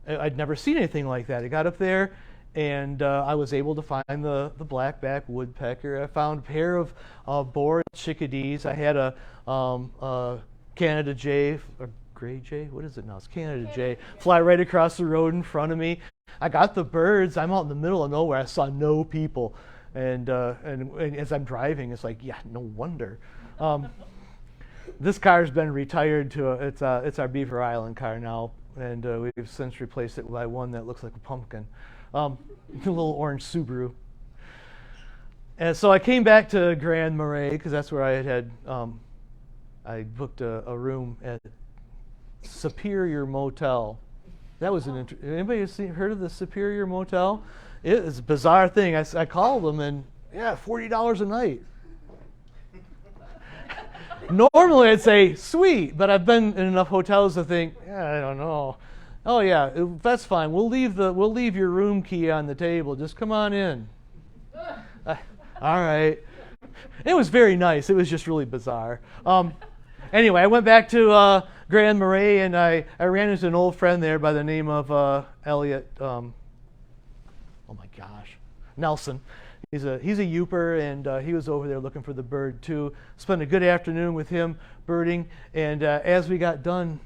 I'd never seen anything like that. I got up there, and I was able to find the blackback woodpecker. I found a pair of bored chickadees. I had a Canada jay, a gray jay. What is it now? It's Canada jay. Fly right across the road in front of me. I got the birds. I'm out in the middle of nowhere. I saw no people, and as I'm driving, it's like, yeah, no wonder. This car's been retired to it's our Beaver Island car now, and we've since replaced it by one that looks like a pumpkin, a little orange Subaru. And so I came back to Grand Marais because that's where I booked a room at Superior Motel. That was anybody heard of the Superior Motel? It is a bizarre thing. I called them, and yeah, $40 a night. Normally I'd say, sweet, but I've been in enough hotels to think, I don't know. Oh yeah, that's fine. We'll leave your room key on the table. Just come on in. All right. It was very nice. It was just really bizarre. Anyway, I went back to Grand Marais, and I ran into an old friend there by the name of Elliot. Oh my gosh, Nelson. He's a Youper, and he was over there looking for the bird too. Spent a good afternoon with him birding, and as we got done,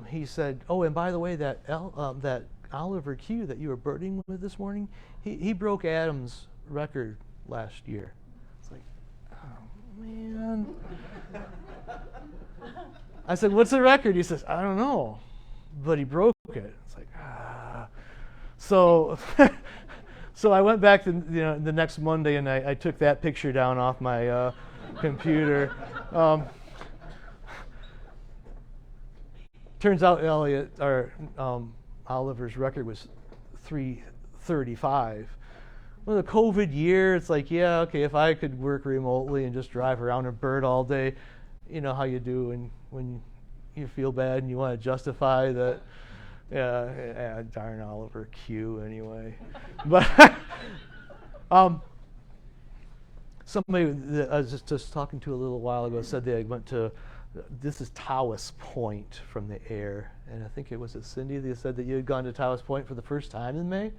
he said, "Oh, and by the way, that Oliver Q that you were birding with this morning, he broke Adam's record last year." It's like, oh man. I said, "What's the record?" He says, "I don't know, but he broke it." It's like, ah. So So I went back to the next Monday and I took that picture down off my computer. Turns out Oliver's record was 3:35. Well, the COVID year, it's like, yeah, okay, if I could work remotely and just drive around and bird all day, you know how you do when you feel bad and you want to justify that. Yeah, darn Oliver Q anyway. But somebody that I was just talking to a little while ago said they went to, this is Tawas Point from the air, and I think it was Cindy that said that you had gone to Tawas Point for the first time in May.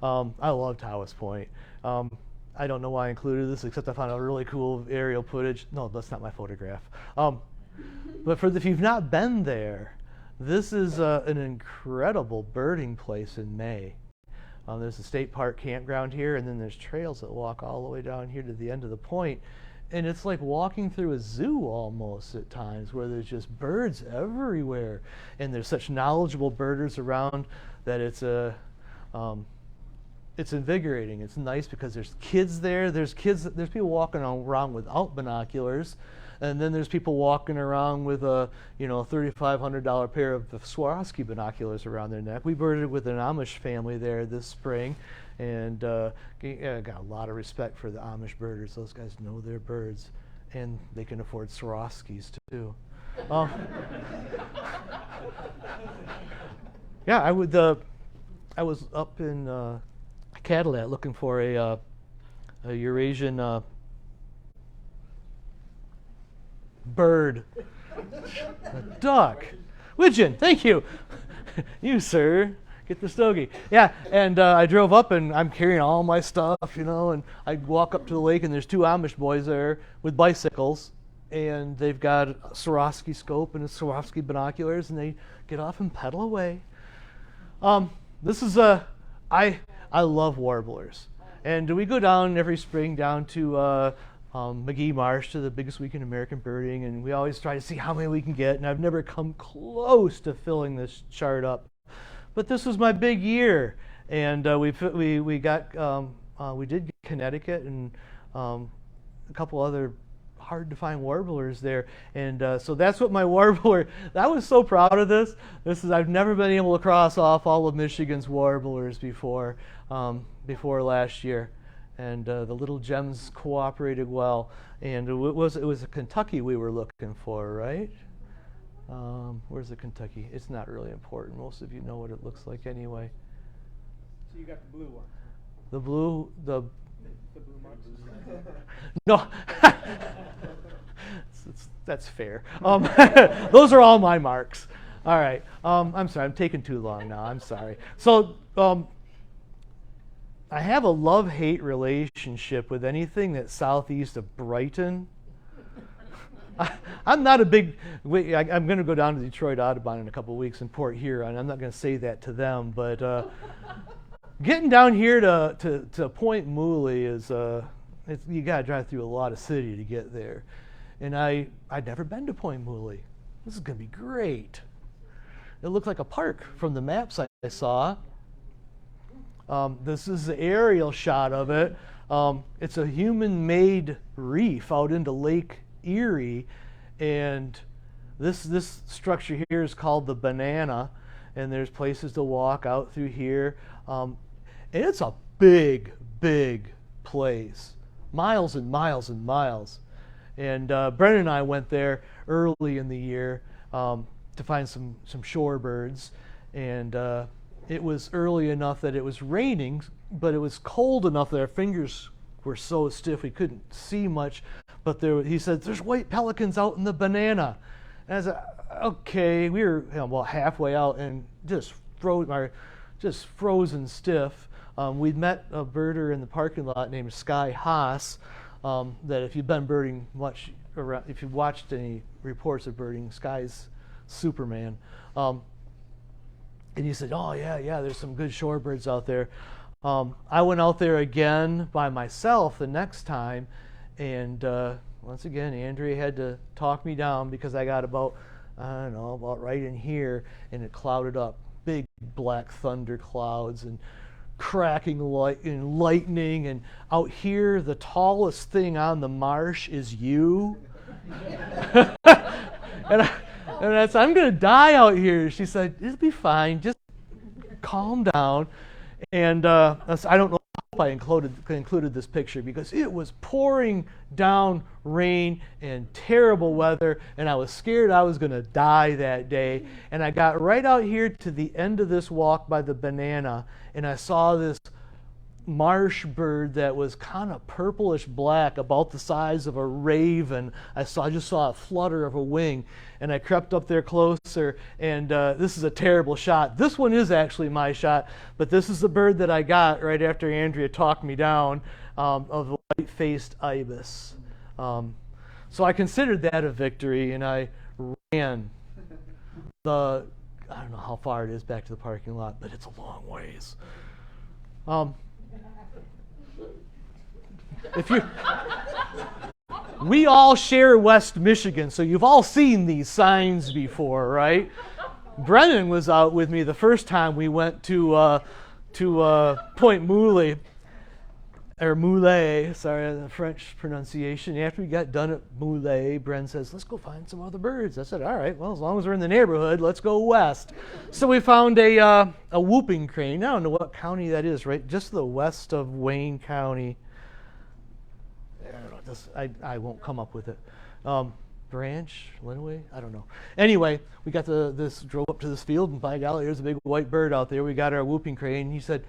I love Tawas Point. I don't know why I included this, except I found a really cool aerial footage. No, that's not my photograph. But if you've not been there, this is an incredible birding place in May. There's a state park campground here, and then there's trails that walk all the way down here to the end of the point. And it's like walking through a zoo almost at times, where there's just birds everywhere. And there's such knowledgeable birders around that it's invigorating. It's nice because there's kids there. There's people walking around without binoculars. And then there's people walking around with a $3,500 pair of Swarovski binoculars around their neck. We birded with an Amish family there this spring, and got a lot of respect for the Amish birders. Those guys know their birds, and they can afford Swarovskis too. Yeah, I was up in Cadillac looking for a Eurasian bird. A duck. Widgeon, thank you. You, sir, get the stogie. Yeah, and I drove up and I'm carrying all my stuff, and I walk up to the lake and there's two Amish boys there with bicycles, and they've got a Swarovski scope and a Swarovski binoculars, and they get off and pedal away. This is I love warblers. And we go down every spring down to McGee Marsh, to the biggest week in American birding, and we always try to see how many we can get, and I've never come close to filling this chart up. But this was my big year, and we did get Connecticut and a couple other hard to find warblers there, and so that's what my warbler. I was so proud of this. I've never been able to cross off all of Michigan's warblers before last year. And the little gems cooperated well, and it was a Kentucky we were looking for, right? Where's the Kentucky? It's not really important. Most of you know what it looks like anyway. So you got the blue one. The blue marks. No, that's fair. Those are all my marks. All right. I'm sorry. I'm taking too long now. I'm sorry. So. I have a love-hate relationship with anything that's southeast of Brighton. I'm not a big. I'm going to go down to Detroit Audubon in a couple of weeks in Port Huron. I'm not going to say that to them, but getting down here to Point Mooley is you got to drive through a lot of city to get there. And I'd never been to Point Mooley. This is going to be great. It looked like a park from the maps I saw. This is the aerial shot of it. It's a human-made reef out into Lake Erie, and this structure here is called the Banana, and there's places to walk out through here. And it's a big, big place, miles and miles and miles. And Brennan and I went there early in the year to find some shorebirds, and it was early enough that it was raining, but it was cold enough that our fingers were so stiff we couldn't see much. But he said, "There's white pelicans out in the Banana." And I said, "Okay." We were about halfway out and just frozen stiff. We'd met a birder in the parking lot named Sky Haas. That if you've been birding much, if you've watched any reports of birding, Sky's Superman. And he said, "Oh yeah, there's some good shorebirds out there." I went out there again by myself the next time, and once again, Andrea had to talk me down because I got about right in here, and it clouded up, big black thunder clouds, and cracking light and lightning, and out here the tallest thing on the marsh is you. and I said, I'm going to die out here. She said, it'll be fine, just calm down. And I said, I don't know if I included this picture because it was pouring down rain and terrible weather, and I was scared I was going to die that day. And I got right out here to the end of this walk by the banana, and I saw this marsh bird that was kind of purplish black, about the size of a raven. I just saw a flutter of a wing, and I crept up there closer, and this is a terrible shot. This one is actually my shot, but this is the bird that I got right after Andrea talked me down, of the white-faced ibis. So I considered that a victory, and I ran I don't know how far it is back to the parking lot, but it's a long ways. We all share West Michigan, so you've all seen these signs before, right? Brennan was out with me the first time we went to Point Moulet, or Moulet, sorry, the French pronunciation. After we got done at Moulet, Bren says, let's go find some other birds. I said, all right, well, as long as we're in the neighborhood, let's go west. So we found a whooping crane. I don't know what county that is, right? Just to the west of Wayne County. I don't know, I won't come up with it. Branch, Lenawee, I don't know. Anyway, we got drove up to this field, and by golly, there's a big white bird out there. We got our whooping crane. He said,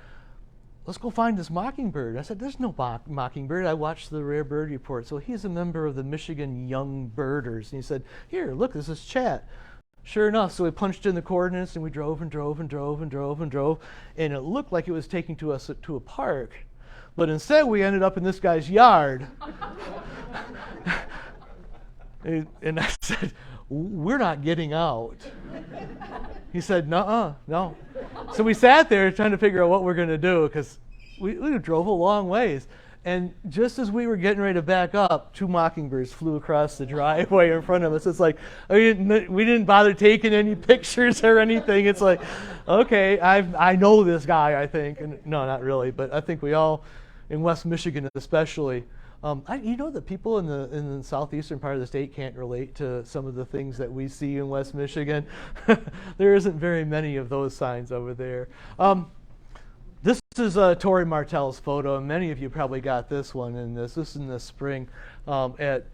let's go find this mockingbird. I said, there's no mockingbird. I watched the rare bird report. So he's a member of the Michigan Young Birders. And he said, here, look, this is Chat. Sure enough, so we punched in the coordinates, and we drove and drove and drove and drove and drove, and it looked like it was taking us to a park. But instead, we ended up in this guy's yard. And I said, we're not getting out. He said, no. So we sat there trying to figure out what we're going to do, because we drove a long ways. And just as we were getting ready to back up, 2 mockingbirds flew across the driveway in front of us. It's like, we didn't bother taking any pictures or anything. It's like, okay, I know this guy, I think. And no, not really, but I think we all, in West Michigan especially, you know that people in the southeastern part of the state can't relate to some of the things that we see in West Michigan. There isn't very many of those signs over there. This is Tori Martel's photo, and many of you probably got this one in this. This is in the spring at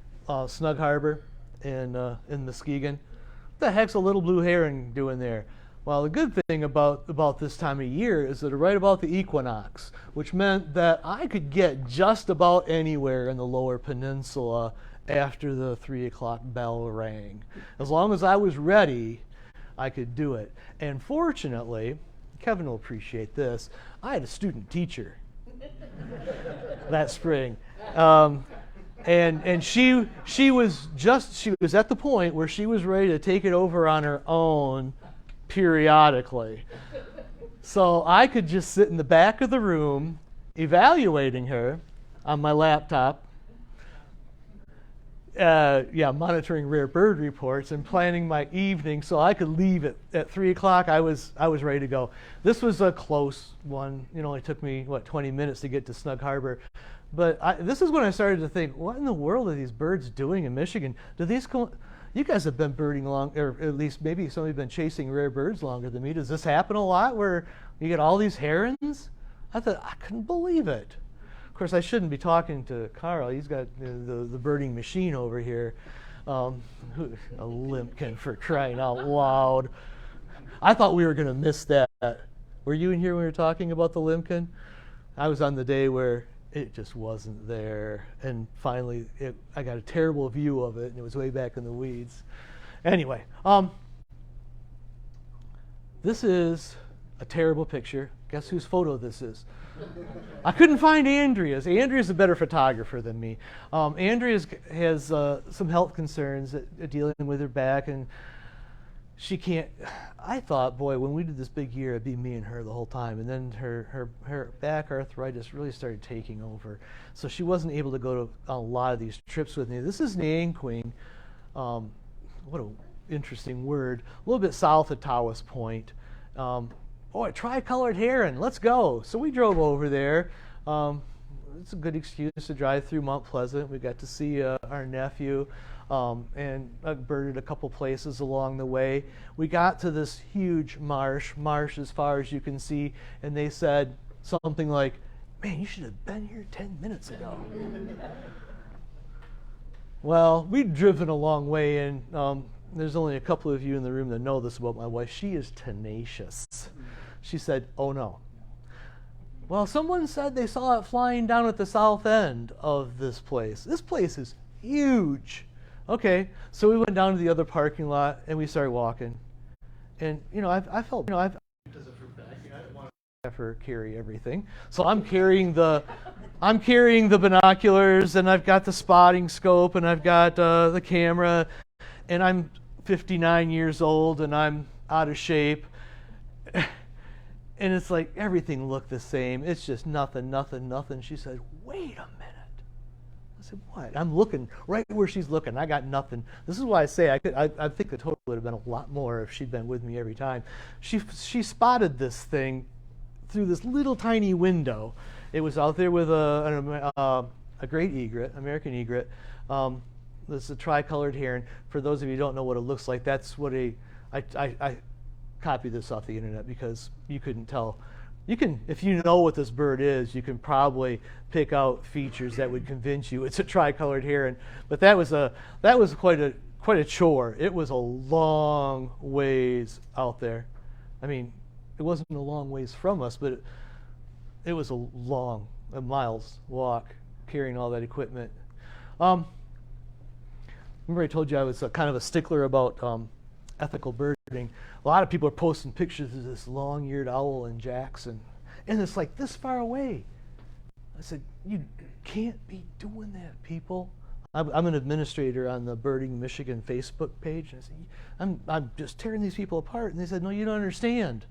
Snug Harbor in Muskegon. What the heck's a little blue heron doing there? Well, the good thing about this time of year is that right about the equinox, which meant that I could get just about anywhere in the lower peninsula after the 3 o'clock bell rang. As long as I was ready, I could do it. And fortunately, Kevin will appreciate this, I had a student teacher that spring. And she was at the point where she was ready to take it over on her own periodically. So I could just sit in the back of the room evaluating her on my laptop, monitoring rare bird reports and planning my evening so I could leave at 3 o'clock. I was ready to go. This was a close one. It only took me, 20 minutes to get to Snug Harbor. But this is when I started to think, what in the world are these birds doing in Michigan? You guys have been birding long, or at least maybe some of you have been chasing rare birds longer than me. Does this happen a lot where you get all these herons? I thought, I couldn't believe it. Of course, I shouldn't be talking to Carl. He's got the birding machine over here. A limpkin, for crying out loud. I thought we were going to miss that. Were you in here when we were talking about the limpkin? I was on the day where it just wasn't there, and finally I got a terrible view of it, and it was way back in the weeds. Anyway, this is a terrible picture. Guess whose photo this is? I couldn't find Andrea's. Andrea's a better photographer than me. Andrea has some health concerns dealing with her back, and she can't. I thought, boy, when we did this big year, it'd be me and her the whole time. And then her back arthritis really started taking over. So she wasn't able to go to a lot of these trips with me. This is Nanquing. What an interesting word. A little bit south of Tawas Point. oh, a tricolored heron, let's go. So we drove over there. It's a good excuse to drive through Mount Pleasant. We got to see our nephew and birded a couple places along the way. We got to this huge marsh as far as you can see, and they said something like, man, you should have been here 10 minutes ago. Well, we'd driven a long way, and there's only a couple of you in the room that know this about my wife. She is tenacious. She said, oh no. Well, someone said they saw it flying down at the south end of this place. This place is huge. Okay, so we went down to the other parking lot, and we started walking. And, I felt, I've her carry everything. So I'm carrying the binoculars, and I've got the spotting scope, and I've got the camera, and I'm 59 years old, and I'm out of shape. And it's like everything looked the same. It's just nothing. She said, wait a minute. I said, what? I'm looking right where she's looking. I got nothing. This is why I say I think the total would have been a lot more if she'd been with me every time. She spotted this thing through this little tiny window. It was out there with a great egret, American egret. This is a tricolored heron. For those of you who don't know what it looks like, that's what I copied this off the internet because you couldn't tell. You can, if you know what this bird is, you can probably pick out features that would convince you it's a tricolored heron. But that was quite a chore. It was a long ways out there. I mean, it wasn't a long ways from us, but it was a miles walk carrying all that equipment. Remember I told you I was kind of a stickler about ethical birding. A lot of people are posting pictures of this long-eared owl in Jackson, and it's like this far away. I said, you can't be doing that, people. I'm an administrator on the Birding Michigan Facebook page, and I said, I'm just tearing these people apart. And they said, no, you don't understand.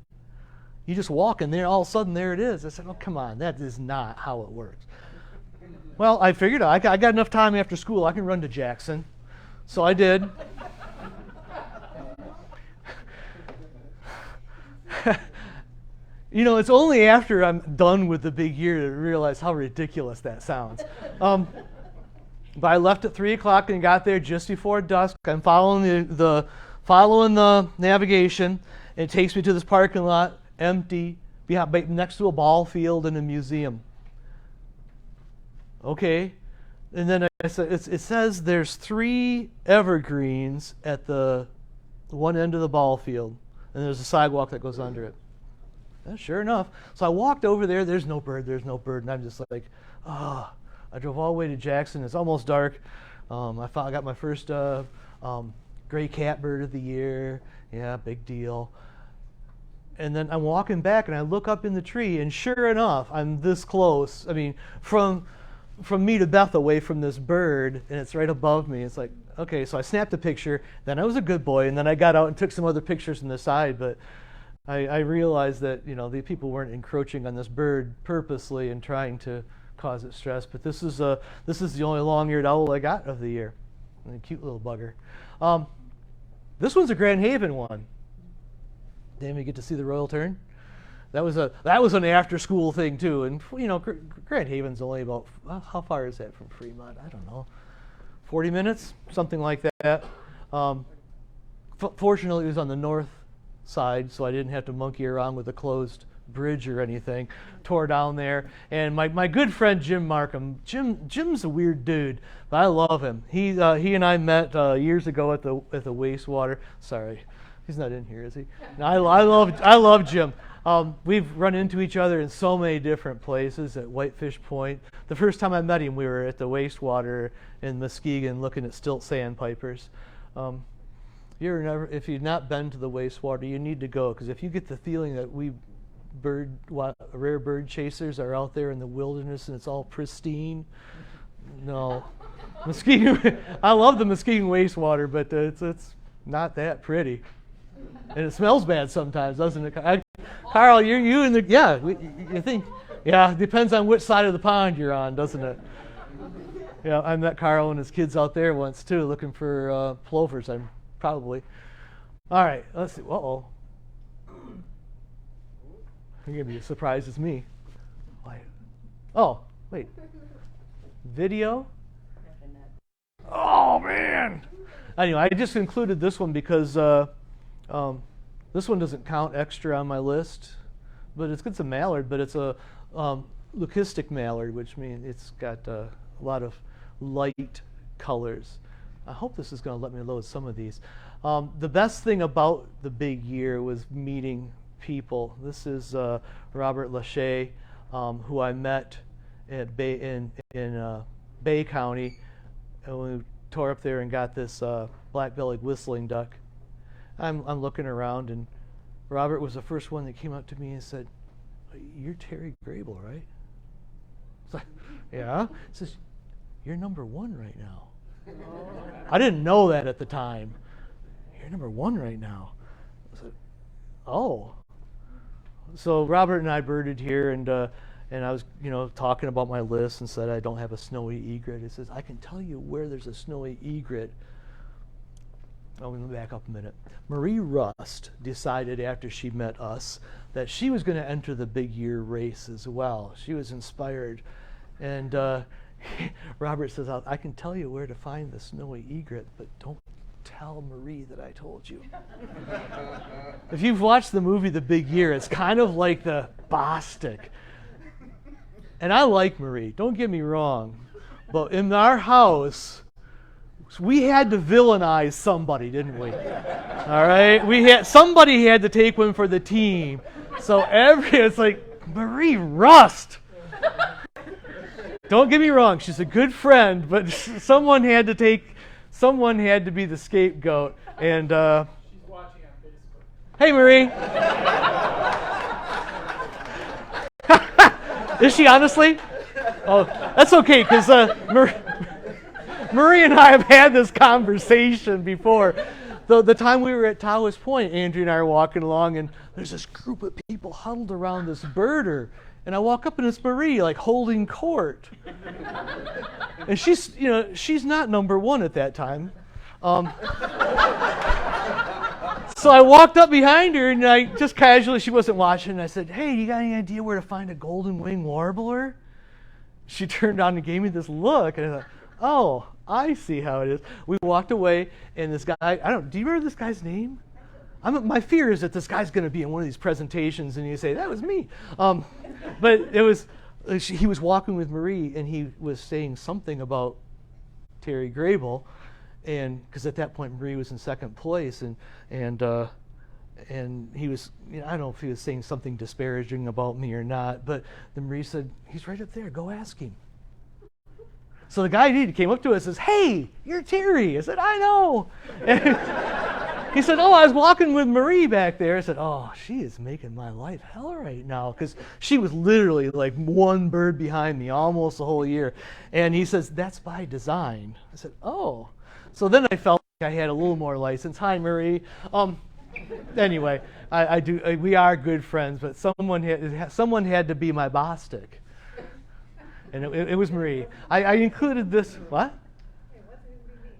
You just walk in there, all of a sudden there it is. I said, oh, come on, that is not how it works. Well, I figured I got enough time after school, I can run to Jackson. So I did. It's only after I'm done with the big year to realize how ridiculous that sounds. But I left at 3 o'clock and got there just before dusk. I'm following the navigation. And it takes me to this parking lot, empty, next to a ball field and a museum. Okay. And then it says there's 3 evergreens at the one end of the ball field, and there's a sidewalk that goes under it. And sure enough, so I walked over there. There's no bird, and I'm just like, I drove all the way to Jackson. It's almost dark. I got my first gray catbird of the year. Yeah, big deal. And then I'm walking back, and I look up in the tree, and sure enough, I'm this close. I mean, from me to Beth away from this bird, and it's right above me. It's like, okay, so I snapped a picture. Then I was a good boy, and then I got out and took some other pictures on the side. But I realized that the people weren't encroaching on this bird purposely and trying to cause it stress. But this is the only long-eared owl I got of the year. And a cute little bugger. This one's a Grand Haven one. Didn't we get to see the royal tern? That was an after-school thing too. And Grand Haven's only about, how far is that from Fremont? I don't know, 40 minutes, something like that. Fortunately, it was on the north side, so I didn't have to monkey around with a closed bridge or anything. Tore down there, and my good friend Jim Markham. Jim's a weird dude, but I love him. He and I met years ago at the wastewater. Sorry, he's not in here, is he? No, I love Jim. We've run into each other in so many different places at Whitefish Point. The first time I met him, we were at the wastewater in Muskegon looking at stilt sandpipers. If you've not been to the wastewater, you need to go, because if you get the feeling that rare bird chasers are out there in the wilderness and it's all pristine, no. Muskegon, I love the Muskegon wastewater, but it's not that pretty. And it smells bad sometimes, doesn't it? Carl, you in the, you think, it depends on which side of the pond you're on, doesn't it? Yeah, I met Carl and his kids out there once too, looking for plovers, probably. All right, let's see. Uh-oh. You're going to be as surprised as me. Why? Oh, wait. Video? Oh, man. Anyway, I just included this one because this one doesn't count extra on my list. But it's a mallard, but it's a Logistic Mallard, which means it's got a lot of light colors. I hope this is going to let me load some of these. The best thing about the big year was meeting people. This is Robert Lachey, who I met at in Bay County, and we tore up there and got this black-bellied whistling duck. I'm looking around, and Robert was the first one that came up to me and said, "You're Terry Graybill, right?" It's like, "Yeah." He says, "You're number one right now." I didn't know that at the time. "You're number one right now." I said, "Oh." So Robert and I birded here, and I was, talking about my list and said I don't have a snowy egret. He says, "I can tell you where there's a snowy egret." I'm going to back up a minute. Marie Rust decided after she met us that she was going to enter the big year race as well. She was inspired. And Robert says, "I can tell you where to find the snowy egret, but don't tell Marie that I told you." If you've watched the movie The Big Year, it's kind of like the Bostic. And I like Marie, don't get me wrong. But in our house, we had to villainize somebody, didn't we? All right? Somebody had to take one for the team. So it's like, Marie Rust. Don't get me wrong, she's a good friend, but someone had to be the scapegoat. And She's watching on Facebook. hey, Marie. Is she honestly? Oh, that's okay, because Marie and I have had this conversation before. The time we were at Tawas Point, Andrea and I are walking along, and there's this group of people huddled around this birder. And I walk up, and it's Marie, like, holding court. And she's not number one at that time. So I walked up behind her, and I just casually, she wasn't watching, and I said, "Hey, you got any idea where to find a golden wing warbler?" She turned on and gave me this look, and I thought, "Oh, I see how it is." We walked away, and this guy, do you remember this guy's name? My fear is that this guy's going to be in one of these presentations, and you say, "That was me." But he was walking with Marie, and he was saying something about Terry Graybill, and because at that point Marie was in second place, and he was, I don't know if he was saying something disparaging about me or not, but then Marie said, "He's right up there, go ask him." So the guy came up to us and says, "Hey, you're Terry." I said, "I know." And he said, "Oh, I was walking with Marie back there." I said, "Oh, she is making my life hell right now," because she was literally like one bird behind me almost the whole year. And he says, "That's by design." I said, "Oh." So then I felt like I had a little more license. "Hi, Marie." Anyway, we are good friends, but someone had to be my Bostic. And it was Marie. I included this. What?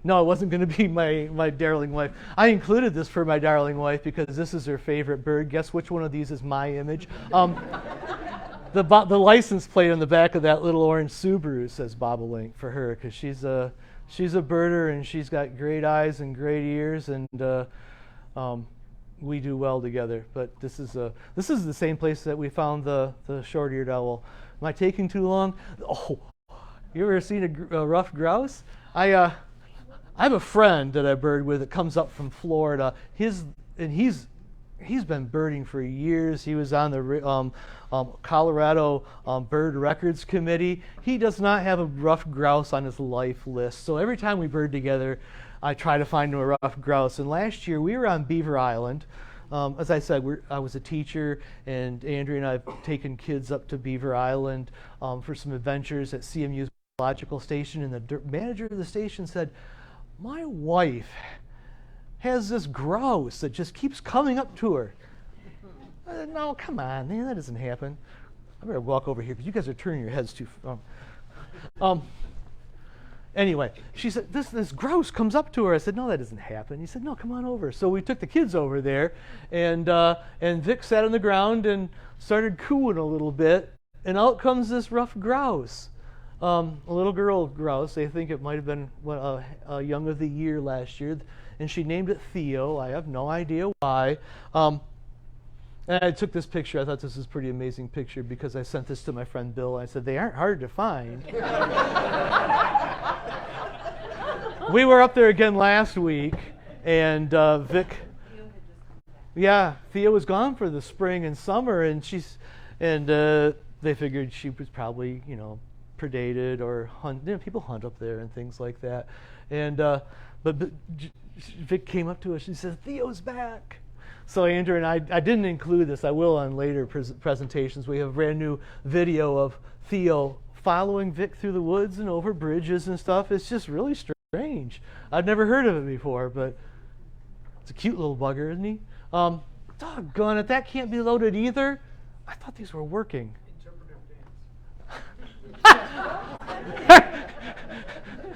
No, it wasn't going to be my darling wife. I included this for my darling wife because this is her favorite bird. Guess which one of these is my image? The license plate on the back of that little orange Subaru says Bobolink for her because she's a birder, and she's got great eyes and great ears, and we do well together. But this is the same place that we found the short-eared owl. Am I taking too long? Oh, you ever seen a ruffed grouse? I have a friend that I bird with that comes up from Florida. He's been birding for years. He was on the Colorado Bird Records Committee. He does not have a ruffed grouse on his life list. So every time we bird together, I try to find him a ruffed grouse. And last year we were on Beaver Island. As I said, I was a teacher, and Andrea and I have taken kids up to Beaver Island for some adventures at CMU's biological station. And the manager of the station said, "My wife has this grouse that just keeps coming up to her." I said, "No, come on, man, that doesn't happen." I better walk over here because you guys are turning your heads too. Anyway, she said, this grouse comes up to her. I said, no, that doesn't happen. He said, no, come on over. So we took the kids over there, and Vic sat on the ground and started cooing a little bit, and out comes this rough grouse. A little girl grouse. I think it might have been a young of the year last year, and she named it Theo. I have no idea why. And I took this picture. I thought this was a pretty amazing picture because I sent this to my friend Bill. I said, they aren't hard to find. We were up there again last week, and Vic, Theo was gone for the spring and summer, and they figured she was probably, predated or hunt. People hunt up there and things like that. And but Vic came up to us. She said, Theo's back. So Andrew and I didn't include this. I will on later presentations. We have a brand new video of Theo following Vic through the woods and over bridges and stuff. It's just really strange. I'd never heard of it before, but it's a cute little bugger, isn't he? Doggone it, that can't be loaded either. I thought these were working.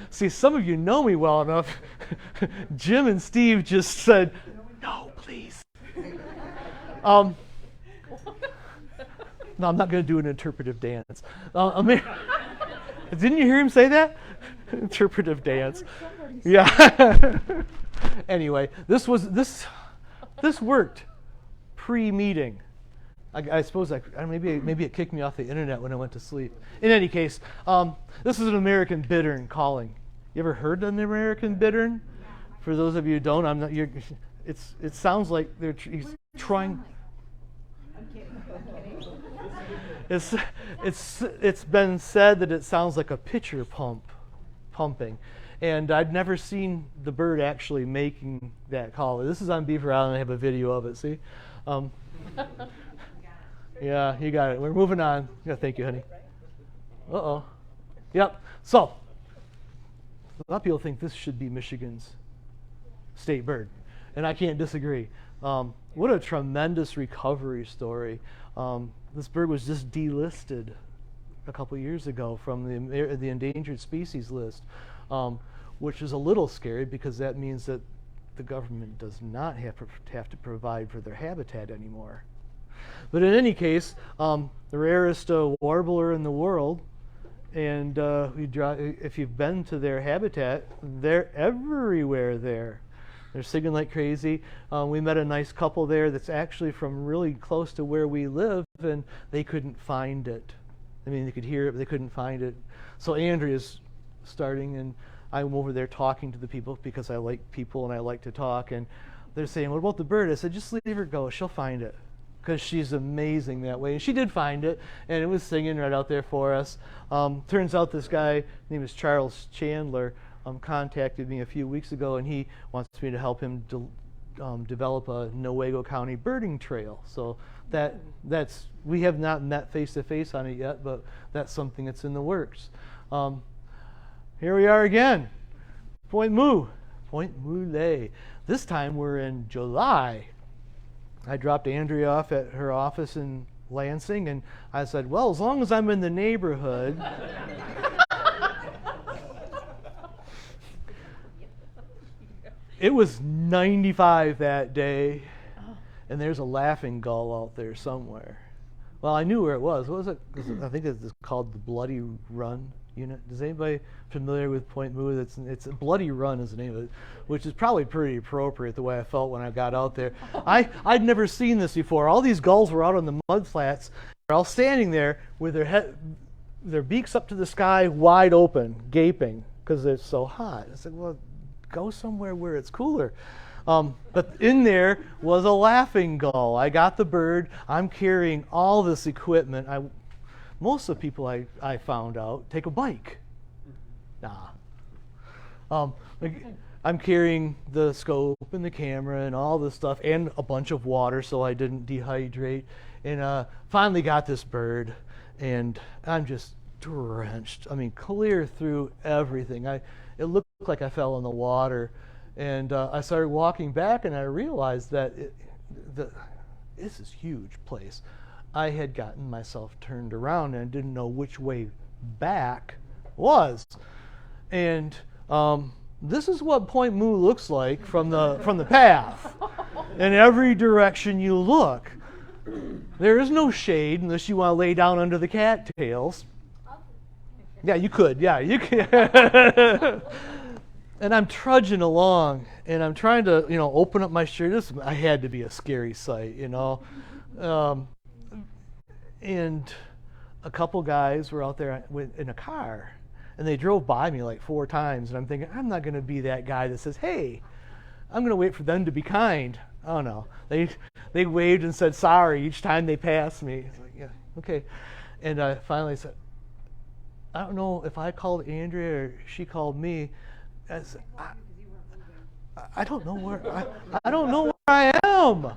See, some of you know me well enough. Jim and Steve just said, no, please. No, I'm not going to do an interpretive dance. Didn't you hear him say that? Interpretive dance. Yeah. Anyway, this worked pre-meeting. I suppose maybe it kicked me off the internet when I went to sleep. In any case, this is an American bittern calling. You ever heard of an American bittern? For those of you who don't, it sounds like he's trying. It's been said that it sounds like a pitcher pumping, and I'd never seen the bird actually making that call. This is on Beaver Island. I have a video of it. See, yeah, you got it. We're moving on. Yeah, thank you, honey. Yep. So a lot of people think this should be Michigan's state bird, and I can't disagree. What a tremendous recovery story. This bird was just delisted a couple years ago from the endangered species list, which is a little scary because that means that the government does not have to provide for their habitat anymore. But in any case, the rarest warbler in the world, and if you've been to their habitat, they're everywhere there. They're singing like crazy. We met a nice couple there that's actually from really close to where we live, and they couldn't find it. I mean, they could hear it, but they couldn't find it. So Andrea's starting, and I'm over there talking to the people because I like people and I like to talk. And they're saying, what about the bird? I said, just leave her go. She'll find it because she's amazing that way. And she did find it, and it was singing right out there for us. Turns out this guy, his name is Charles Chandler, contacted me a few weeks ago, and he wants me to help him develop a Newaygo County birding trail. So that's we have not met face to face on it yet, but that's something that's in the works. Here we are again, Point Moulet. This time we're in July. I dropped Andrea off at her office in Lansing, and I said, well, as long as I'm in the neighborhood. It was 95 that day, and there's a laughing gull out there somewhere. Well, I knew where it was. What was it? I think it's called the Bloody Run unit. Is anybody familiar with Point Moulet? It's a Bloody Run is the name of it, which is probably pretty appropriate the way I felt when I got out there. I'd never seen this before. All these gulls were out on the mud flats. They're all standing there with their beaks up to the sky, wide open, gaping, because it's so hot. I said, well, go somewhere where it's cooler. But in there was a laughing gull. I got the bird. I'm carrying all this equipment. Most of the people I found out take a bike. Nah. I'm carrying the scope and the camera and all this stuff and a bunch of water so I didn't dehydrate. And finally got this bird, and I'm just drenched. I mean, clear through everything. It looked like I fell in the water, and I started walking back, and I realized that this is a huge place. I had gotten myself turned around and didn't know which way back was. And this is what Point Mu looks like from the path. In every direction you look. There is no shade unless you want to lay down under the cattails. Yeah, you could. Yeah, you can. And I'm trudging along, and I'm trying to, open up my shirt. I had to be a scary sight, And a couple guys were out there in a car, and they drove by me like 4 times, and I'm thinking, I'm not going to be that guy that says, hey, I'm going to wait for them to be kind. Oh, no. They waved and said sorry each time they passed me. It's like, yeah, okay. And I finally said, I don't know if I called Andrea or she called me. I don't know where I don't know where I am.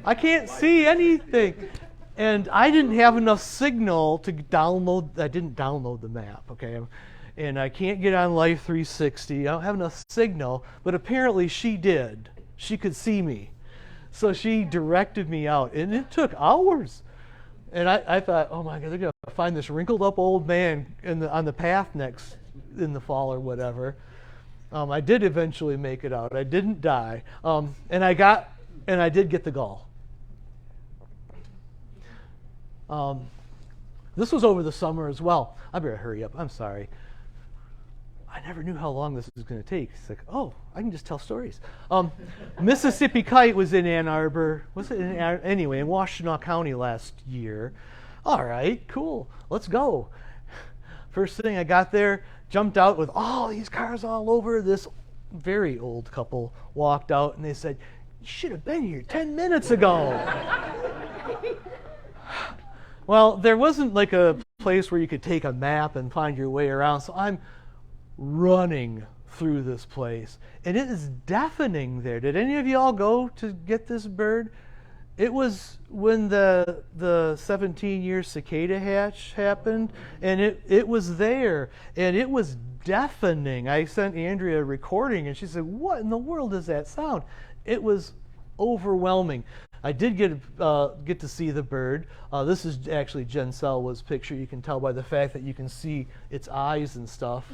I can't see anything. And I didn't have enough signal to download. I didn't download the map, okay? And I can't get on Life 360. I don't have enough signal, but apparently she did. She could see me. So she directed me out, and it took hours. And I thought, oh my God, they're going to find this wrinkled up old man on the path next in the fall or whatever. I did eventually make it out. I didn't die. And I did get the gall. This was over the summer as well. I better hurry up. I'm sorry. I never knew how long this was going to take. It's like, oh, I can just tell stories. Mississippi Kite was in Ann Arbor. Was it anyway, in Washtenaw County last year. All right, cool. Let's go. First thing I got there, jumped out with all these cars all over. This very old couple walked out, and they said, you should have been here 10 minutes ago. Well, there wasn't like a place where you could take a map and find your way around, so I'm running through this place, and it is deafening there. Did any of you all go to get this bird? It was when the 17-year cicada hatch happened, and it was there, and it was deafening. I sent Andrea a recording, and she said, what in the world is that sound? It was overwhelming. I did get to see the bird. This is actually Jen Selwa's picture. You can tell by the fact that you can see its eyes and stuff.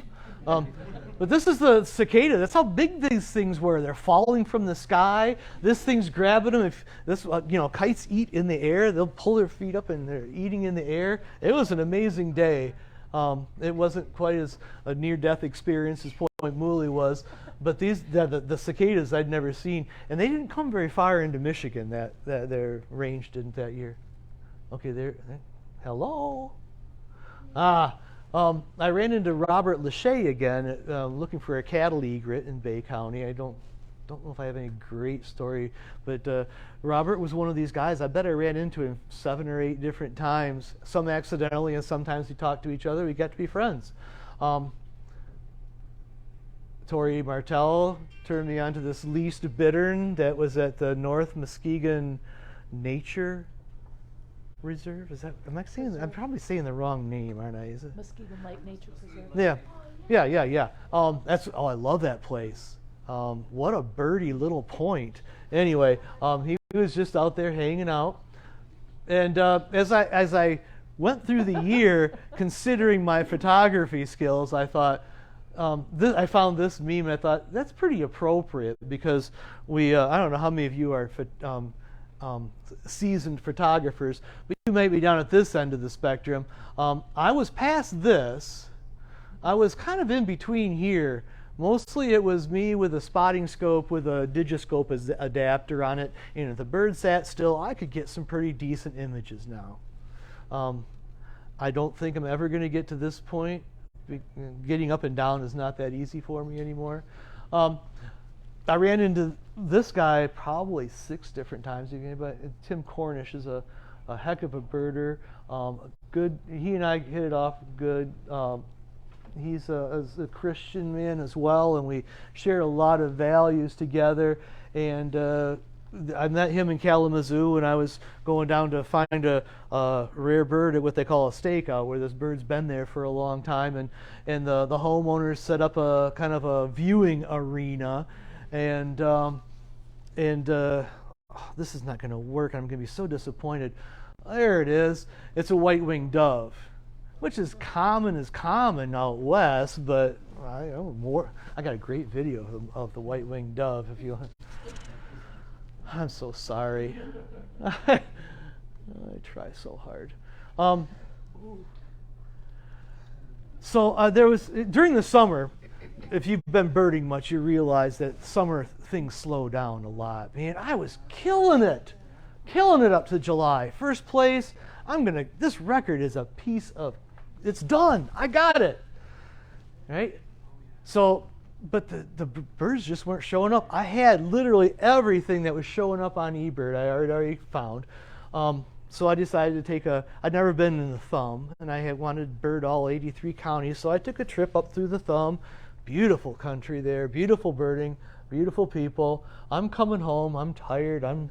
But this is the cicada. That's how big these things were. They're falling from the sky. This thing's grabbing them. If this, kites eat in the air. They'll pull their feet up and they're eating in the air. It was an amazing day. It wasn't quite as a near-death experience as Point Mooley was, but the cicadas I'd never seen, and they didn't come very far into Michigan. That their range didn't that year. Okay, there. Hello. I ran into Robert Lachey again, looking for a cattle egret in Bay County. I don't know if I have any great story, but Robert was one of these guys. I bet I ran into him 7 or 8 different times, some accidentally, and sometimes we talked to each other. We got to be friends. Tori Martel turned me on to this leased bittern that was at the North Muskegon Nature Reserve. I'm probably saying the wrong name, aren't I? Is it Muskegon Lake Nature Preserve? Yeah. I love that place. What a birdie little point. Anyway, he was just out there hanging out, and as I went through the year, considering my photography skills, I thought. I found this meme, and I thought that's pretty appropriate because I don't know how many of you are seasoned photographers, but you may be down at this end of the spectrum. I was past this. I was kind of in between here. Mostly it was me with a spotting scope with a digiscope adapter on it. And if the bird sat still, I could get some pretty decent images now. I don't think I'm ever going to get to this point. Getting up and down is not that easy for me anymore. I ran into this guy probably 6 different times. Tim Cornish is a heck of a birder. He and I hit it off good. He's a Christian man as well, and we share a lot of values together. And I met him in Kalamazoo when I was going down to find a rare bird at what they call a stakeout, where this bird's been there for a long time, and the homeowners set up a kind of a viewing arena, and this is not going to work. I'm going to be so disappointed. There it is. It's a white-winged dove, which is common out west, but I got a great video of the white-winged dove. If you, I'm so sorry. I try so hard. So there was during the summer. If you've been birding much, you realize that summer things slow down a lot. Man, I was killing it up to July. First place. This record is a piece of, it's done. I got it. Right? So, but the birds just weren't showing up. I had literally everything that was showing up on eBird I already found. So I decided to I'd never been in the Thumb, and I had wanted to bird all 83 counties, so I took a trip up through the Thumb. Beautiful country there, beautiful birding, beautiful people. I'm coming home, I'm tired, I'm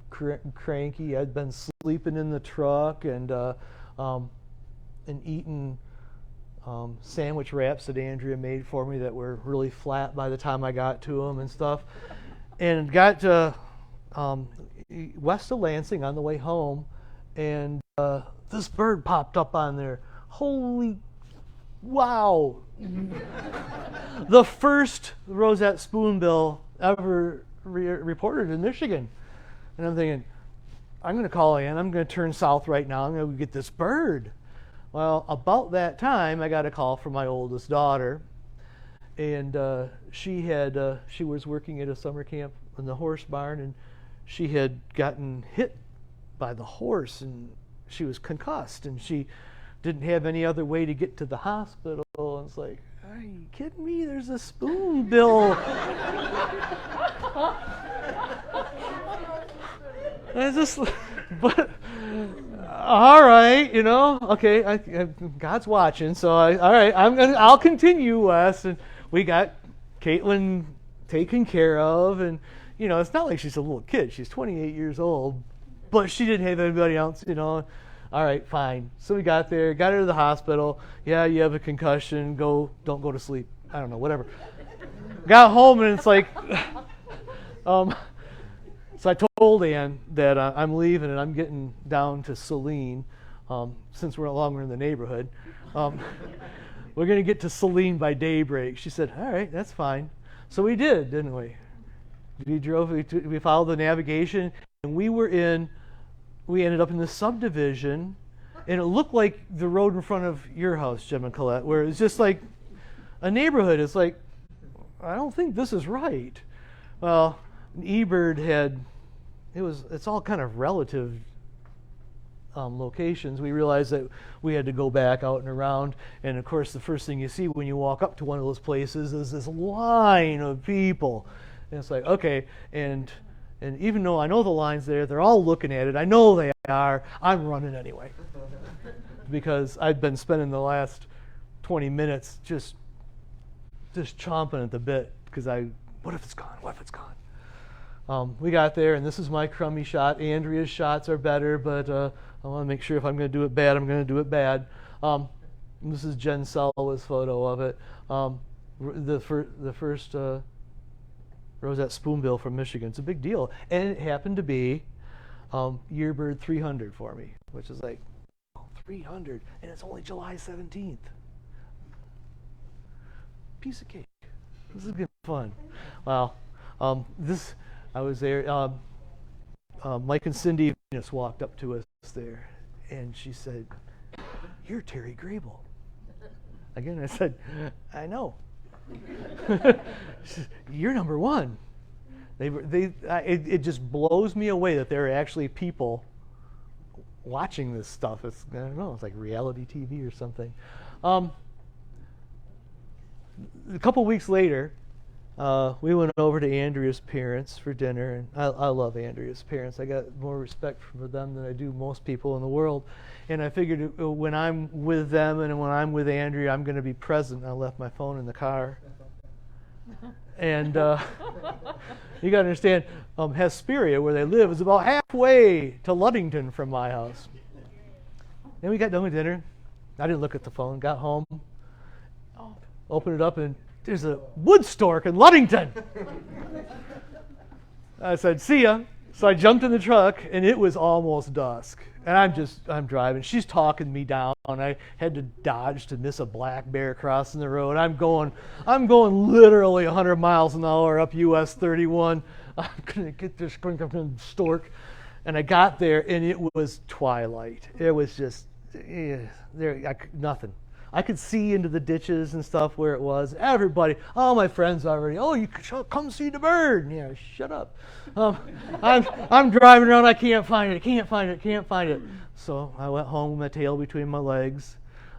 cranky. I'd been sleeping in the truck and eating sandwich wraps that Andrea made for me that were really flat by the time I got to them and stuff. And got to west of Lansing on the way home, and this bird popped up on there. Holy wow! The first roseate spoonbill ever reported in Michigan. And I'm thinking, I'm going to call in, I'm going to turn south right now, I'm going to get this bird. Well, about that time, I got a call from my oldest daughter, and she was working at a summer camp in the horse barn, and she had gotten hit by the horse, and she was concussed, and she didn't have any other way to get to the hospital. And it's like, are you kidding me? There's a spoonbill. But all right, okay, God's watching, so all right, I'll continue, Wes. And we got Caitlin taken care of, and it's not like she's a little kid. She's 28 years old, but she didn't have anybody else, All right, fine. So we got there, got her to the hospital. Yeah, you have a concussion. Don't go to sleep. I don't know, whatever. Got home, and it's like, so I told Ann that I'm leaving and I'm getting down to Saline, since we're no longer in the neighborhood. We're going to get to Saline by daybreak. She said, all right, that's fine. So we did, didn't we? We followed the navigation, and we ended up in the subdivision, and it looked like the road in front of your house, Jim and Colette, where it's just like a neighborhood. It's like, I don't think this is right. Well, eBird it's all kind of relative locations. We realized that we had to go back out and around, and of course the first thing you see when you walk up to one of those places is this line of people. And it's like, okay, and even though I know the line's there, they're all looking at it. I know they are. I'm running anyway. Because I've been spending the last 20 minutes just chomping at the bit, because what if it's gone? What if it's gone? We got there, and this is my crummy shot. Andrea's shots are better, but I want to make sure if I'm going to do it bad, I'm going to do it bad. This is Jen Selwa's photo of it. The first roseate spoonbill from Michigan. It's a big deal. And it happened to be Yearbird 300 for me, which is like, 300, and it's only July 17th. Piece of cake. This is going to be fun. Wow. I was there. Mike and Cindy just walked up to us there, and she said, "You're Terry Graybill." Again, I said, "I know." She said, "You're number one." It just blows me away that there are actually people watching this stuff. I don't know. It's like reality TV or something. A couple weeks later, we went over to Andrea's parents for dinner, and I love Andrea's parents. I got more respect for them than I do most people in the world. And I figured when I'm with them and when I'm with Andrea, I'm going to be present. I left my phone in the car. And you got to understand, Hesperia, where they live, is about halfway to Ludington from my house. And we got done with dinner. I didn't look at the phone. Got home, opened it up, and there's a wood stork in Ludington. I said, "See ya." So I jumped in the truck, and it was almost dusk. And I'm driving. She's talking me down. I had to dodge to miss a black bear crossing the road. I'm going literally 100 miles an hour up US 31. I'm gonna get this stork. And I got there, and it was twilight. It was just nothing. I could see into the ditches and stuff where it was. Everybody, all my friends already, oh, you come see the bird. Yeah, shut up. I'm driving around, I can't find it. So I went home with my tail between my legs.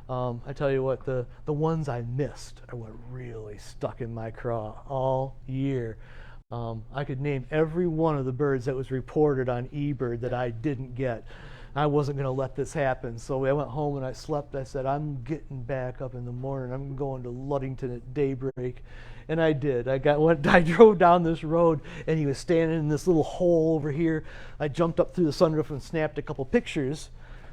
I tell you what, the ones I missed are what really stuck in my craw all year. I could name every one of the birds that was reported on eBird that I didn't get. I wasn't going to let this happen, so I went home and I slept. I said, I'm getting back up in the morning. I'm going to Ludington at daybreak. And I did. I drove down this road, and he was standing in this little hole over here. I jumped up through the sunroof and snapped a couple pictures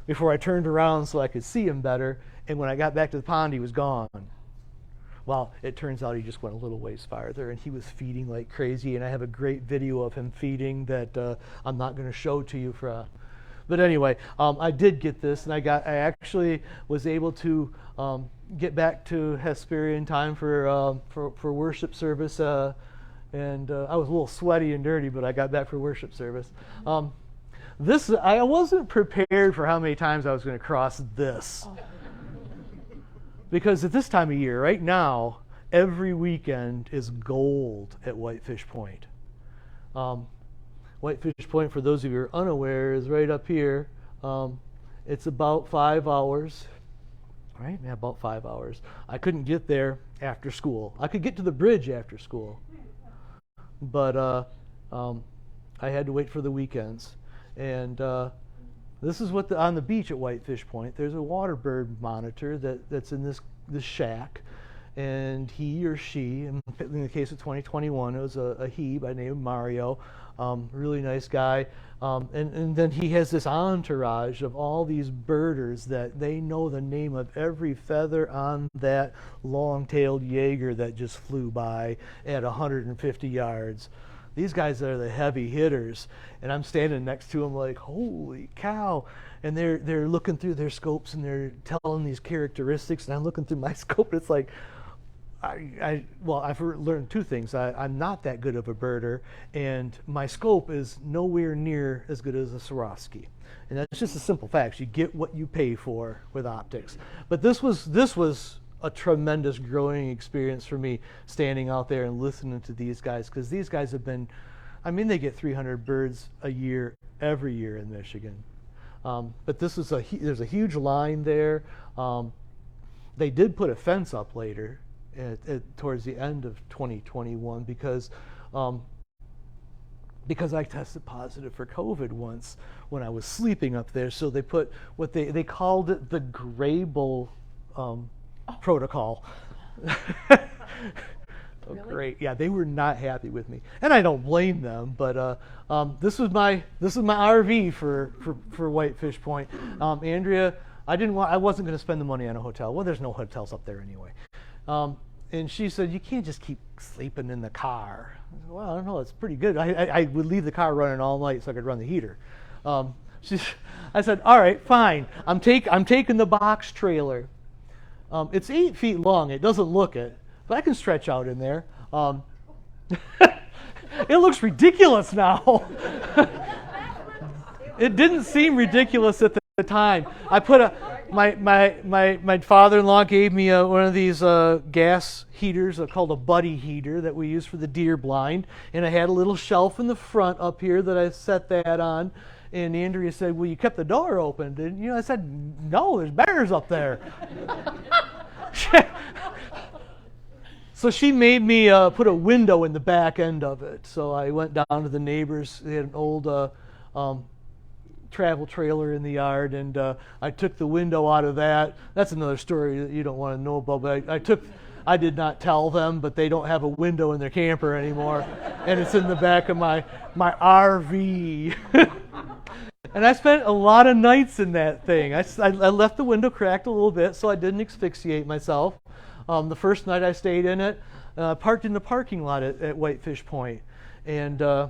before I turned around so I could see him better. And when I got back to the pond, he was gone. Well, it turns out he just went a little ways farther, and he was feeding like crazy. And I have a great video of him feeding that I'm not going to show to you But anyway, I did get this, and I actually was able to get back to Hesperia in time for worship service, and I was a little sweaty and dirty, but I got back for worship service. I wasn't prepared for how many times I was going to cross this, because at this time of year, right now, every weekend is gold at Whitefish Point. Whitefish Point, for those of you who are unaware, is right up here. It's about 5 hours, right? Yeah, about 5 hours. I couldn't get there after school. I could get to the bridge after school, but I had to wait for the weekends. And this is what on the beach at Whitefish Point. There's a water bird monitor that's in this shack, and he or she, in the case of 2021, it was a he by the name of Mario. Really nice guy, and then he has this entourage of all these birders that they know the name of every feather on that long-tailed Jaeger that just flew by at 150 yards. These guys are the heavy hitters, and I'm standing next to them like, holy cow! And they're looking through their scopes and they're telling these characteristics, and I'm looking through my scope, and it's like, I've learned two things. I'm not that good of a birder, and my scope is nowhere near as good as a Swarovski. And that's just a simple fact. You get what you pay for with optics. But this was a tremendous growing experience for me, standing out there and listening to these guys, because these guys have been, they get 300 birds a year, every year in Michigan. But there's a huge line there. They did put a fence up later, towards the end of 2021, because I tested positive for COVID once when I was sleeping up there. So they put what they called it the Graybill protocol. Oh, really? Great! Yeah, they were not happy with me, and I don't blame them. But this was my RV for Whitefish Point. Andrea, I wasn't going to spend the money on a hotel. Well, there's no hotels up there anyway. And she said, you can't just keep sleeping in the car. I said, well, I don't know, it's pretty good. I would leave the car running all night so I could run the heater. I said, all right, fine. I'm taking the box trailer. It's 8 feet long. It doesn't look it, but I can stretch out in there. It looks ridiculous now. It didn't seem ridiculous at the time. I put my father-in-law gave me one of these gas heaters called a buddy heater that we use for the deer blind, and I had a little shelf in the front up here that I set that on. And Andrea said, well, you kept the door open, didn't you? I said, no, there's bears up there. So she made me put a window in the back end of it. So I went down to the neighbors. They had an old travel trailer in the yard, and I took the window out of that. That's another story that you don't want to know about, but I did not tell them, but they don't have a window in their camper anymore, and it's in the back of my RV. And I spent a lot of nights in that thing. I left the window cracked a little bit so I didn't asphyxiate myself. The first night I stayed in it, parked in the parking lot at Whitefish Point, and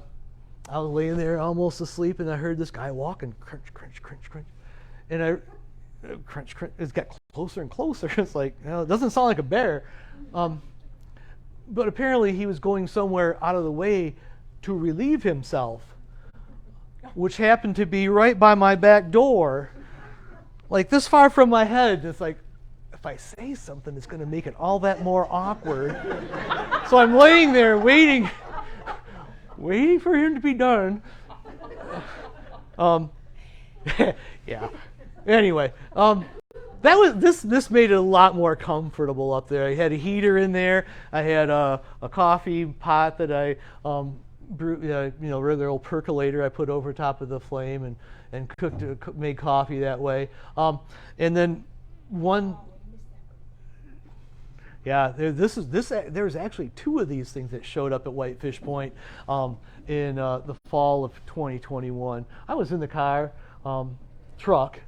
I was laying there almost asleep, and I heard this guy walking, crunch, crunch, crunch, crunch. And crunch, crunch, it got closer and closer. It's like, it doesn't sound like a bear. But apparently he was going somewhere out of the way to relieve himself, which happened to be right by my back door, like this far from my head. It's like, if I say something, it's going to make it all that more awkward. So I'm laying there waiting for him to be done. Yeah. Anyway, this made it a lot more comfortable up there. I had a heater in there. I had a coffee pot that I brewed, regular old percolator I put over top of the flame and made coffee that way. And then there's actually two of these things that showed up at Whitefish Point in the fall of 2021. I was in the truck,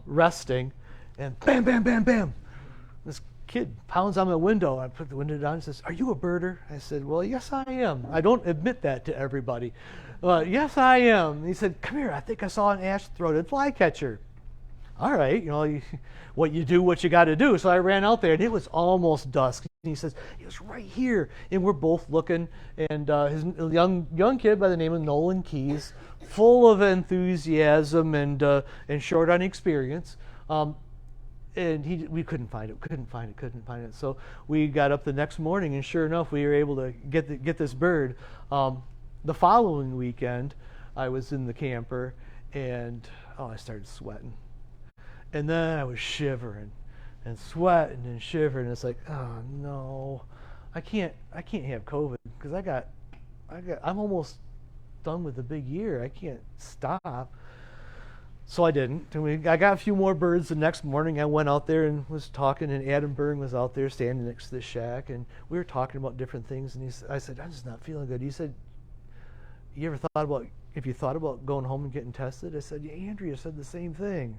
resting, and bam, bam, bam, bam. This kid pounds on my window. I put the window down and says, "Are you a birder?" I said, "Well, yes, I am. I don't admit that to everybody. Yes, I am." And he said, "Come here. I think I saw an ash-throated flycatcher." All right, what you do, what you got to do. So I ran out there, and it was almost dusk. And he says, "He was right here." And we're both looking, and his young kid by the name of Nolan Keys, full of enthusiasm and short on experience. And we couldn't find it. So we got up the next morning, and sure enough, we were able to get this bird. The following weekend, I was in the camper, and I started sweating. And then I was shivering and sweating and shivering. It's like, oh no, I can't have COVID because I'm almost done with the big year. I can't stop. So I didn't. And I got a few more birds the next morning. I went out there and was talking, and Adam Byrne was out there standing next to the shack, and we were talking about different things. And I said, "I'm just not feeling good." He said, "You ever thought about going home and getting tested?" I said, "Yeah, Andrea said the same thing."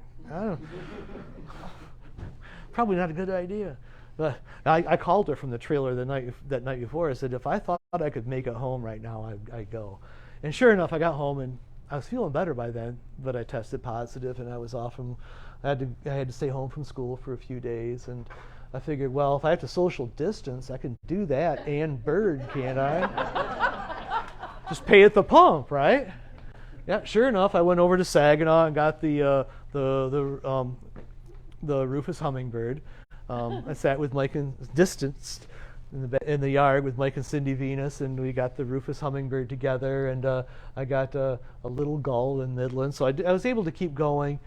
Probably not a good idea. But I called her from the trailer that night before. I said, if I thought I could make it home right now, I'd go. And sure enough, I got home, and I was feeling better by then, but I tested positive, and I was off from, I had to stay home from school for a few days, and I figured, well, if I have to social distance, I can do that and bird, can't I? Just pay at the pump, right? Yeah, sure enough, I went over to Saginaw and got the Rufus Hummingbird. I sat with Mike and distanced in the yard with Mike and Cindy Venus, and we got the Rufus Hummingbird together, and I got a little gull in Midland, so I was able to keep going.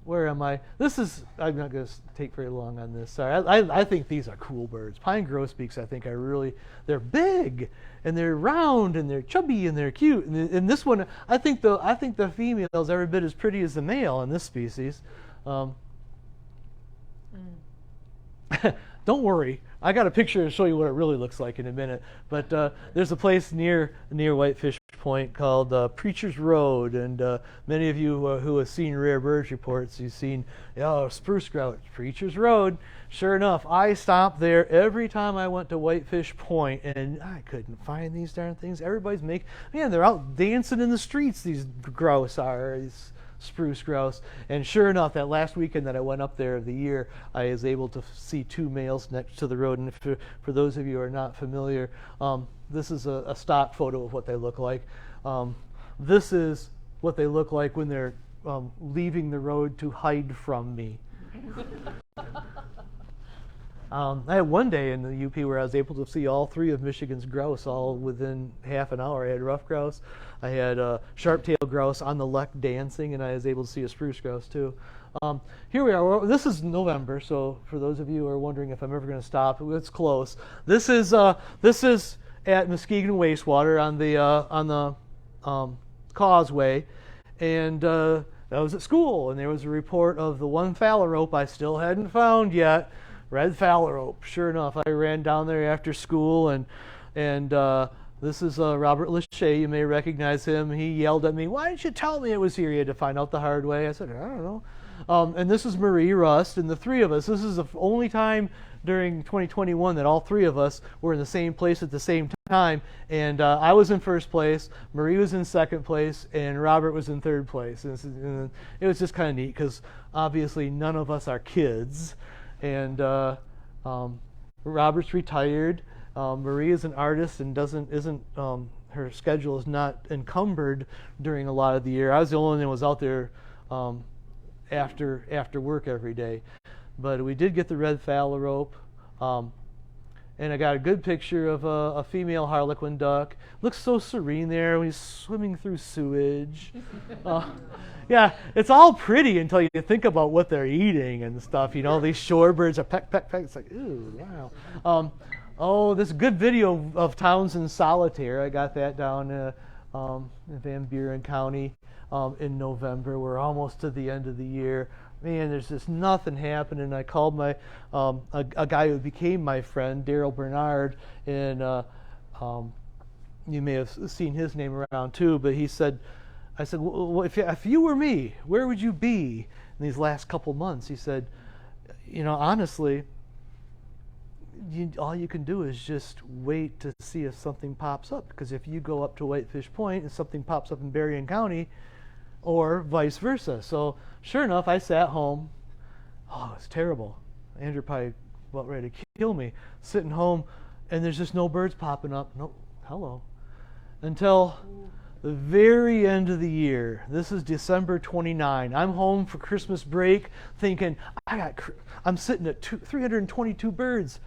Where am I? I'm not going to take very long on this. Sorry, I think these are cool birds. Pine grosbeaks, I think, they're big, and they're round, and they're chubby, and they're cute. And this one, I think the female is every bit as pretty as the male in this species. Don't worry, I got a picture to show you what it really looks like in a minute. But there's a place near Whitefish Point called Preacher's Road, and many of you who have seen Rare Birds reports, you've seen spruce grouse, Preacher's Road. Sure enough, I stopped there every time I went to Whitefish Point, and I couldn't find these darn things. Everybody's they're out dancing in the streets. These grouse are. These spruce grouse. And sure enough, that last weekend that I went up there of the year, I was able to see two males next to the road. And for those of you who are not familiar, this is a stock photo of what they look like. This is what they look like when they're leaving the road to hide from me. I had one day in the UP where I was able to see all three of Michigan's grouse all within half an hour. I had rough grouse, I had sharp-tailed grouse on the Lek dancing, and I was able to see a spruce grouse too. Here we are. This is November, so for those of you who are wondering if I'm ever going to stop, it's close. This is at Muskegon Wastewater on the causeway, and I was at school, and there was a report of the one phalarope I still hadn't found yet. Red phalarope. Sure enough, I ran down there after school, and this is Robert Lachey. You may recognize him. He yelled at me, "Why didn't you tell me it was here?" He had to find out the hard way. I said, "I don't know." And this is Marie, Rust, and the three of us. This is the only time during 2021 that all three of us were in the same place at the same time. And I was in first place, Marie was in second place, and Robert was in third place. And it was just kind of neat because obviously none of us are kids. And Robert's retired. Marie is an artist and isn't her schedule is not encumbered during a lot of the year. I was the only one that was out there after work every day. But we did get the red phalarope, and I got a good picture of a female harlequin duck. Looks so serene there when he's swimming through sewage. Yeah, it's all pretty until you think about what they're eating and stuff. You know, these shorebirds are peck, peck, peck. It's like, ooh, wow. Oh, this good video of Townsend Solitaire. I got that down in Van Buren County in November. We're almost to the end of the year. Man, there's just nothing happening. I called my a guy who became my friend, Daryl Bernard, and you may have seen his name around too. But I said, well, if you were me, where would you be in these last couple months? He said, you know, honestly, all you can do is just wait to see if something pops up. Because if you go up to Whitefish Point and something pops up in Berrien County, or vice versa. So sure enough, I sat home. Oh, it's terrible. Andrew probably about ready to kill me. Sitting home, and there's just no birds popping up. Nope. Hello. Until the very end of the year. This is December 29. I'm home for Christmas break, thinking I'm sitting at 322 birds.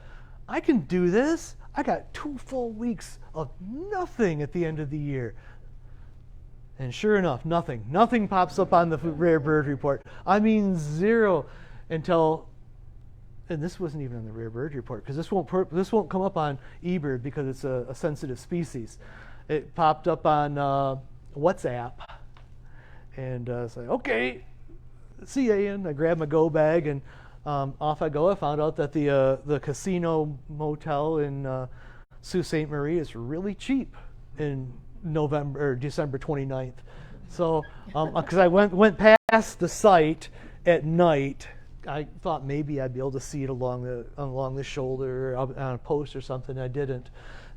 I can do this. I got 2 full weeks of nothing at the end of the year. And sure enough, nothing pops up on the rare bird report. I mean, zero until, and this wasn't even on the rare bird report because this won't come up on eBird because it's a sensitive species. It popped up on WhatsApp, and it's like, okay, see ya, Ian. I grabbed my go bag and off I go. I found out that the casino motel in Sault Ste. Marie is really cheap in December 29th. So, because I went past the site at night, I thought maybe I'd be able to see it along the shoulder or on a post or something. I didn't,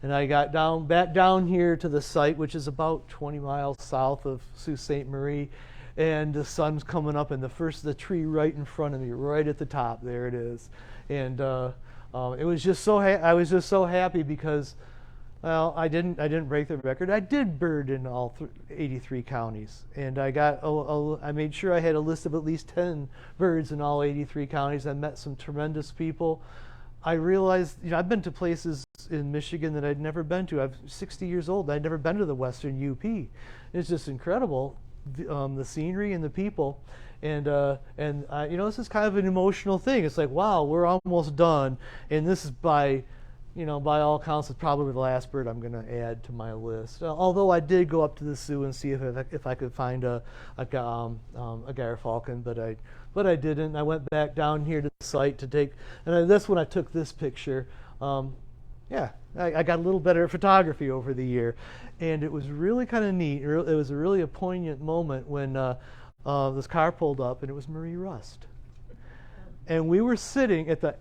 and I got back down here to the site, which is about 20 miles south of Sault Ste. Marie, and the sun's coming up, and the tree right in front of me, right at the top, there it is, and it was just so I was just so happy because. Well, I didn't break the record. I did bird in all 83 counties, and I made sure I had a list of at least 10 birds in all 83 counties. I met some tremendous people. I realized, I've been to places in Michigan that I'd never been to. I'm 60 years old. I'd never been to the Western UP. It's just incredible, the scenery and the people. And this is kind of an emotional thing. It's like, wow, we're almost done, and this is by all accounts, it's probably the last bird I'm going to add to my list. Although I did go up to the zoo and see if I could find a Gyre-falcon, but I didn't. I went back down here to the site to take, and that's when I took this picture. I got a little better at photography over the year, and it was really kind of neat. It was really a poignant moment when this car pulled up, and it was Marie Rust. And we were sitting at the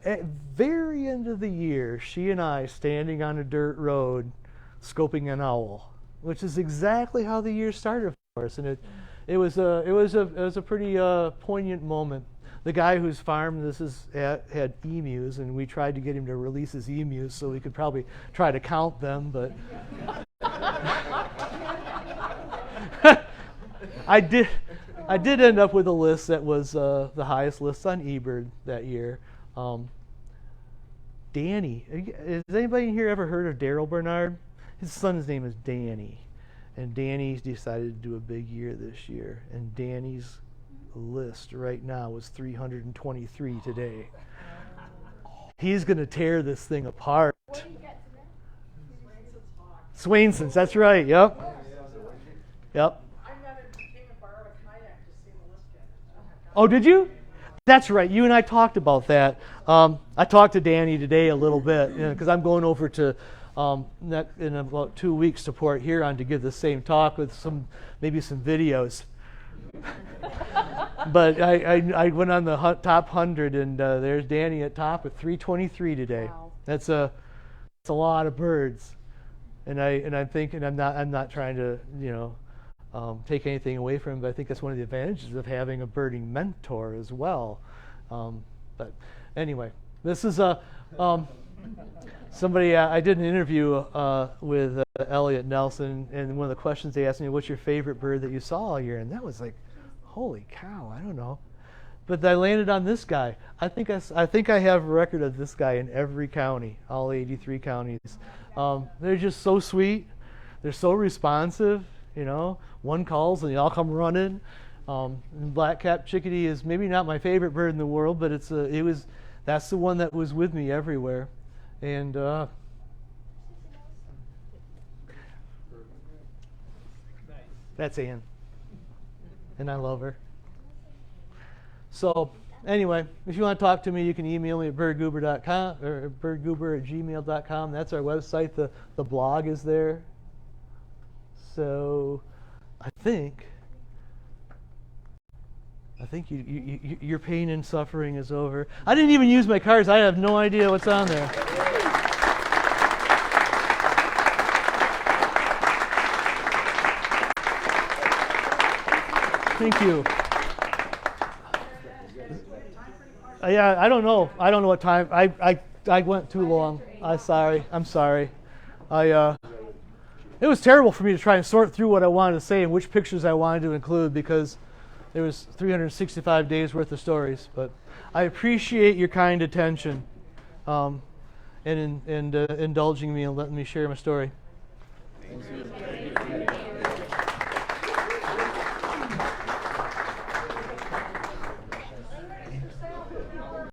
very end of the year, she and I standing on a dirt road, scoping an owl, which is exactly how the year started for us. And it was a pretty poignant moment. The guy whose farm this is at had emus, and we tried to get him to release his emus so we could probably try to count them, but I did end up with a list that was the highest list on eBird that year. Danny. Has anybody in here ever heard of Daryl Bernard? His son's name is Danny. And Danny's decided to do a big year this year. And Danny's list right now was 323 today. He's going to tear this thing apart. What do you get today? Swainson's, that's right. Yep. Yep. Oh, did you? That's right. You and I talked about that. I talked to Danny today a little bit because I'm going over to in about 2 weeks to Port Huron to give the same talk with maybe some videos. But I went on the top 100, and there's Danny at top with 323 today. Wow. That's a lot of birds, and I'm thinking I'm not trying to take anything away from him, but I think that's one of the advantages of having a birding mentor as well. But anyway, this is somebody I did an interview with Elliot Nelson, and one of the questions they asked me, "What's your favorite bird that you saw all year?" And that was like, holy cow, I don't know. But I landed on this guy. I think I have a record of this guy in every county, all 83 counties. They're just so sweet. They're so responsive. One calls and they all come running. Black-capped chickadee is maybe not my favorite bird in the world, but that's the one that was with me everywhere. And that's Ann. And I love her. So anyway, if you want to talk to me, you can email me at birdgoober.com or birdgoober@gmail.com. That's our website. The blog is there. So I think your pain and suffering is over. I didn't even use my cards. I have no idea what's on there. Thank you. Yeah, I don't know. I don't know what time. I went too long. I'm sorry. It was terrible for me to try and sort through what I wanted to say and which pictures I wanted to include, because there was 365 days worth of stories. But I appreciate your kind attention and indulging me and letting me share my story. Thank you.